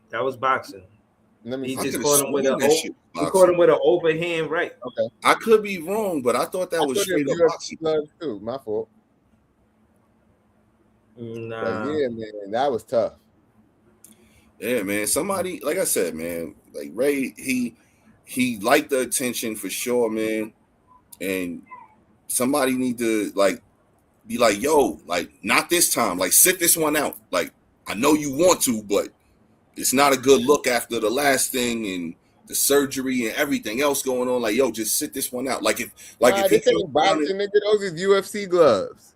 That was boxing. He just caught him with an overhand right. Okay, I could be wrong, but I thought that was straight up boxing gloves too. My fault. Nah. Yeah, man, that was tough. Yeah, man. Somebody, like I said, man, like Ray, he liked the attention for sure, man. And somebody need to like be like, yo, like not this time. Like sit this one out. Like I know you want to, but it's not a good look after the last thing and the surgery and everything else going on. Like, yo, just sit this one out. Like if this ain't boxing, nigga, those is UFC gloves.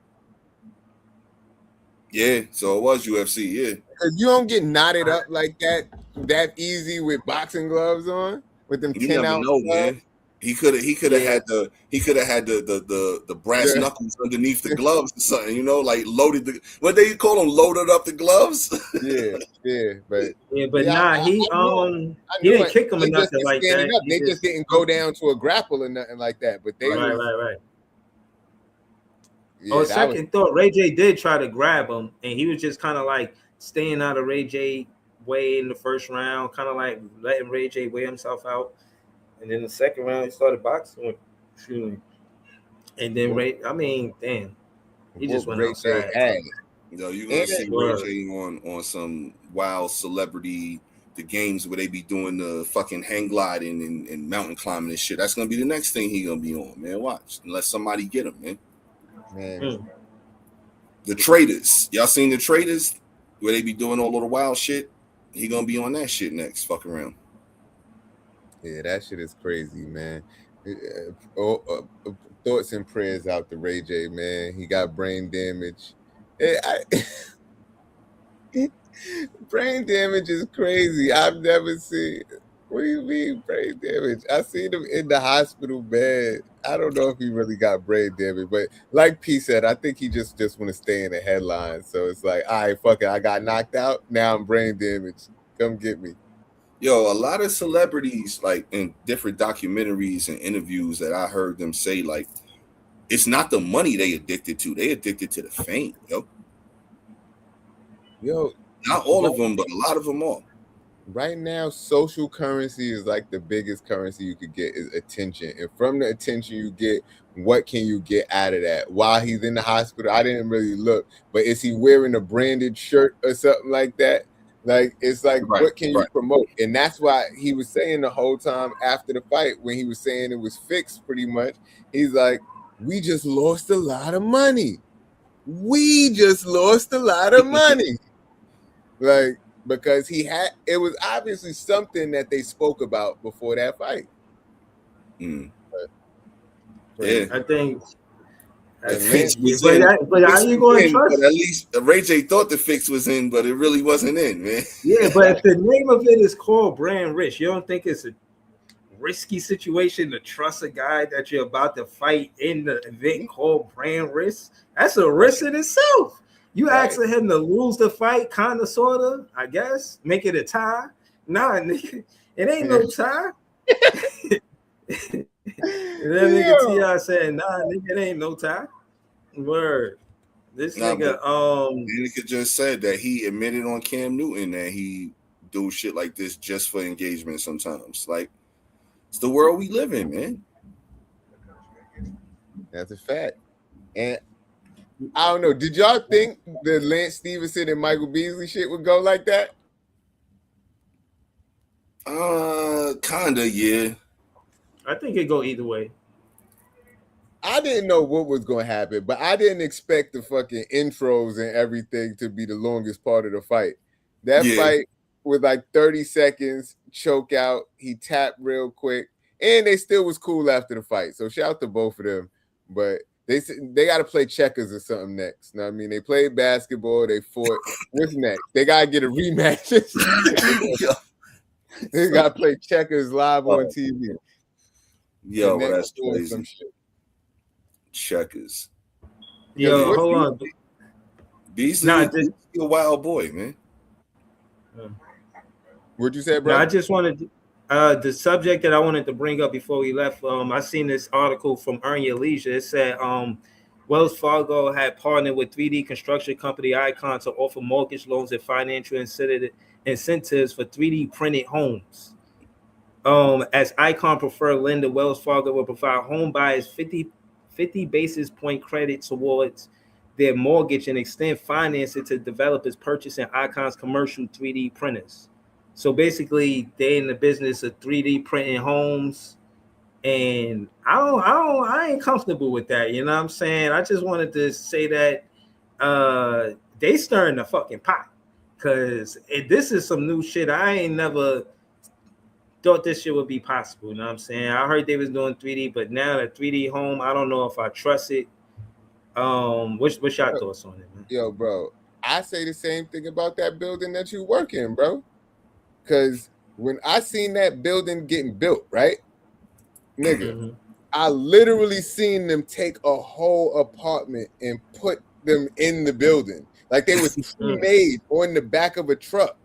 Yeah, so it was UFC, yeah. Because you don't get knotted up like that easy with boxing gloves on, with them 10-ounce gloves. Man. He could have had the brass knuckles underneath the gloves or something, you know, like loaded the what they call them, loaded up the gloves. but he didn't kick him or nothing like that. They just didn't go down to a grapple or nothing like that. But they right. On second thought, Ray J did try to grab him, and he was just kind of like staying out of Ray J way in the first round, kind of like letting Ray J weigh himself out. And then the second round, he started boxing. And then damn, he just went outside. Yo, you're gonna see Ray J on some wild celebrity, the games where they be doing the fucking hang gliding and mountain climbing and shit. That's gonna be the next thing he gonna be on, man. Watch, unless somebody get him, man. The Traders, y'all seen the Traders where they be doing all of the wild shit? He gonna be on that shit next. Fuck around. Yeah, that shit is crazy, man. Thoughts and prayers out to Ray J, man. He got brain damage. Brain damage is crazy. I've never seen. What do you mean brain damage? I seen him in the hospital bed. I don't know if he really got brain damage, but like P said, I think he just want to stay in the headlines. So it's like, all right, fuck it. I got knocked out. Now I'm brain damaged. Come get me. Yo, a lot of celebrities, like in different documentaries and interviews that I heard them say, like, it's not the money they addicted to. They addicted to the fame, yo. Not all of them, but a lot of them are. Right now, social currency is like the biggest currency you could get is attention. And from the attention you get, what can you get out of that? While he's in the hospital, I didn't really look, but is he wearing a branded shirt or something like that? Like, it's like, what can you promote? And that's why he was saying the whole time after the fight, when he was saying it was fixed pretty much, he's like, we just lost a lot of money. We just lost a lot of money. Like, because it was obviously something that they spoke about before that fight. Yeah, I think. But how you going to trust? At least Ray J thought the fix was in, but it really wasn't in, man. Yeah, but if the name of it is called Brand Risk, you don't think it's a risky situation to trust a guy that you're about to fight in the event called Brand Risk? That's a risk in itself. You asking him to lose the fight, kind of, sort of, I guess, make it a tie. Nah, nigga, it ain't no tie. And then nigga T.I. said, nah, nigga, it ain't no tie. Word. This nigga, nigga just said that he admitted on Cam Newton that he do shit like this just for engagement sometimes. Like, it's the world we live in, man. That's a fact. And I don't know. Did y'all think the Lance Stevenson and Michael Beasley shit would go like that? Kinda, yeah. I think it go either way. I didn't know what was going to happen, but I didn't expect the fucking intros and everything to be the longest part of the fight. That fight was like 30 seconds, choke out. He tapped real quick, and they still was cool after the fight. So shout out to both of them. But they got to play checkers or something next. You know what I mean? They played basketball. They fought. What's next? They got to get a rematch. They got to play checkers live on TV. Yo, that's crazy. Checkers. Yo, hold on. Beasley is a wild boy, man. What'd you say, bro? I just wanted the subject that I wanted to bring up before we left. I seen this article from Earn Your Leisure. It said Wells Fargo had partnered with 3D construction company Icon to offer mortgage loans and financial incentives for 3D printed homes. As Icon preferred lender, Wells Fargo will provide home buyers 50 basis point credit towards their mortgage and extend financing to developers purchasing Icon's commercial 3D printers. So basically, they're in the business of 3D printing homes, and I ain't comfortable with that. You know what I'm saying? I just wanted to say that they stirring the fucking pot, because this is some new shit. I ain't never thought this shit would be possible. You know what I'm saying? I heard they was doing 3D, but now the 3D home, I don't know if I trust it. What's your thoughts on it, man? Yo, bro, I say the same thing about that building that you work in, bro. Because when I seen that building getting built, right, nigga, I literally seen them take a whole apartment and put them in the building. Like they was made on the back of a truck.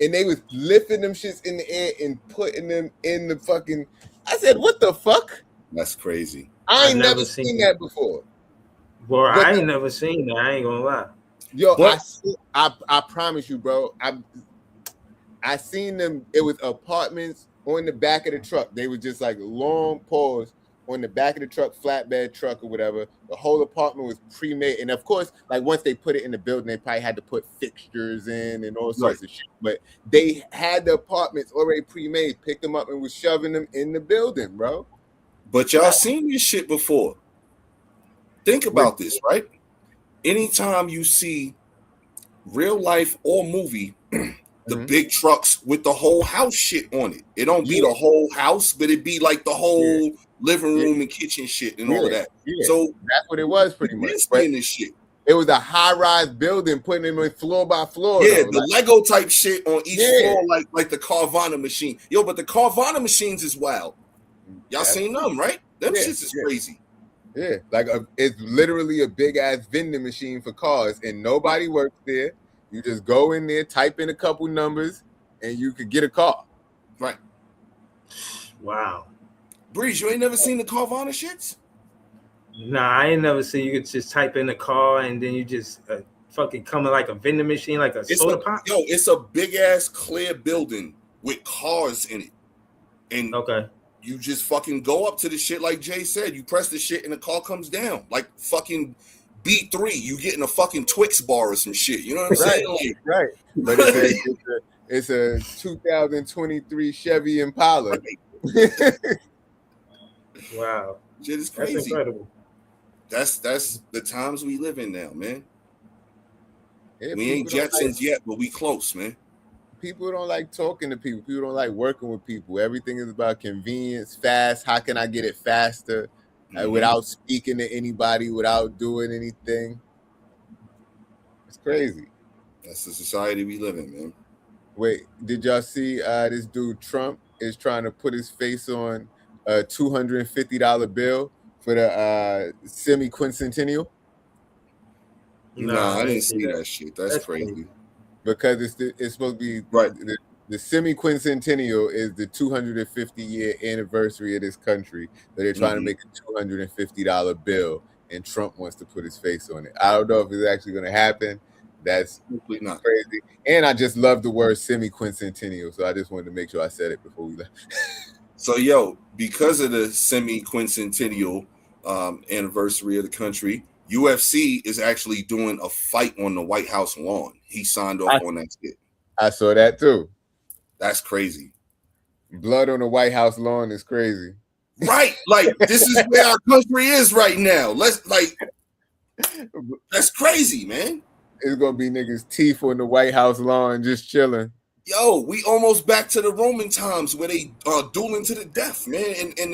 And they was lifting them shits in the air and putting them in the fucking. I said, what the fuck? That's crazy. I ain't never seen that before. Well, I ain't never seen that. I ain't gonna lie. Yo, I promise you, bro. I seen them. It was apartments on the back of the truck. They were just like long poles on the back of the truck, flatbed truck or whatever. The whole apartment was pre-made, and of course, like once they put it in the building, they probably had to put fixtures in and all sorts of shit. But they had the apartments already pre-made, picked them up, and was shoving them in the building, bro. But y'all seen this shit before. Think about this, right? Anytime you see real life or movie, the big trucks with the whole house shit on it. It don't be the whole house, but it be like the whole living room and kitchen shit and all of that. So that's what it was pretty much. This shit. It was a high-rise building, putting them in floor by floor. Yeah, the Lego type shit on each floor, like the Carvana machine. Yo, but the Carvana machines is wild. Y'all seen them, right? Them shits is crazy. Yeah, like it's literally a big ass vending machine for cars, and nobody works there. You just go in there, type in a couple numbers, and you could get a car. Right. Wow. Breeze, you ain't never seen the Carvana shits? Nah, I ain't never seen. You could just type in the car, and then you just fucking coming like a vending machine, like a soda pop. Yo, it's a big ass clear building with cars in it, and you just fucking go up to the shit like Jay said. You press the shit and the car comes down like fucking B3. You getting a fucking Twix bar or some shit. You know what I'm saying? Right. But it's a 2023 Chevy Impala. Wow. Shit is crazy. That's incredible. That's the times we live in now, man. Yeah, we ain't Jetsons yet, but we close, man. People don't like talking to people. People don't like working with people. Everything is about convenience, fast. How can I get it faster without speaking to anybody, without doing anything? It's crazy. That's the society we live in, man. Wait, did y'all see this dude Trump is trying to put his face on a $250 bill for the semi-quincentennial? No, I didn't see that shit. That's crazy. Because it's supposed to be the semi-quincentennial is the 250-year anniversary of this country. So they're trying to make a $250 bill, and Trump wants to put his face on it. I don't know if it's actually going to happen. That's not crazy. And I just love the word semi-quincentennial, so I just wanted to make sure I said it before we left. So, yo, because of the semi-quincentennial anniversary of the country, UFC is actually doing a fight on the White House lawn. He signed off on that shit. I saw that too. That's crazy. Blood on the White House lawn is crazy. Right. Like, this is where our country is right now. That's crazy, man. It's going to be niggas' teeth on the White House lawn just chilling. Yo, we almost back to the Roman times where they dueling to the death, man, in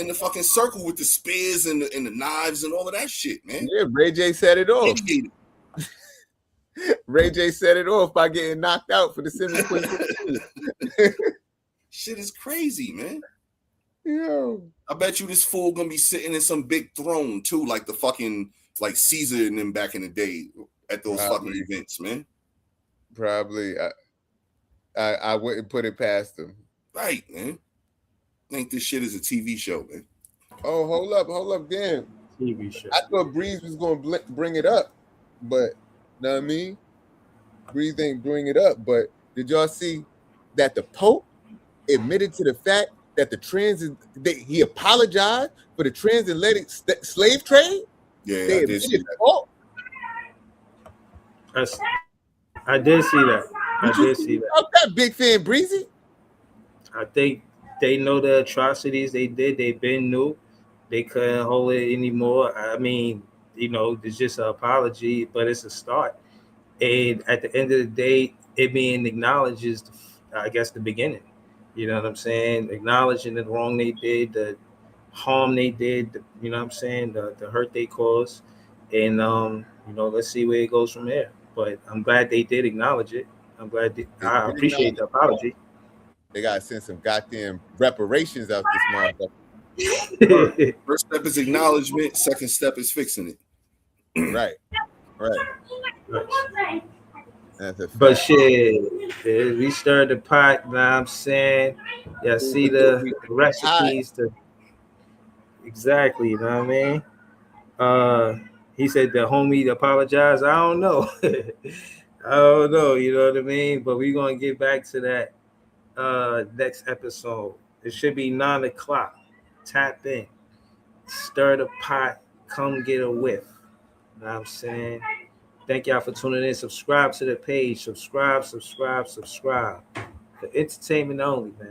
the fucking circle with the spears and the knives and all of that shit, man. Yeah, Ray J said it off. Ray J set it off by getting knocked out for the semi-quincentennial. Shit is crazy, man. Yo, I bet you this fool gonna be sitting in some big throne too, like the fucking Caesar and them back in the day at those fucking events, man. Probably. I wouldn't put it past them. Right, man. I think this shit is a TV show, man. Oh, hold up, damn. TV show. I thought Breeze was going to bring it up, but know what I mean? Breeze ain't bring it up, but did y'all see that the Pope admitted to the fact that he apologized for the transatlantic slave trade? Yeah, I did see that. I did see that. That big fan, Breezy. I think they know the atrocities they did. They been knew they couldn't hold it anymore. I mean, it's just an apology, but it's a start. And at the end of the day, it being acknowledged is, I guess, the beginning. You know what I'm saying? Acknowledging the wrong they did, the harm they did, you know what I'm saying, the hurt they caused. And, let's see where it goes from there. But I'm glad they did acknowledge it. I'm glad I appreciate the apology. They got to send some goddamn reparations out this motherfucker. First step is acknowledgement. Second step is fixing it. Right. But shit, we stirred the pot. You know what I'm saying? Yeah, see the recipes. Exactly. You know what I mean? He said the homie apologized. I don't know. I don't know. You know what I mean? But we're gonna get back to that next episode. It should be 9:00. Tap in, stir the pot, come get a whiff. You know what I'm saying? Thank y'all for tuning in. Subscribe to the page. Subscribe. For entertainment only, man.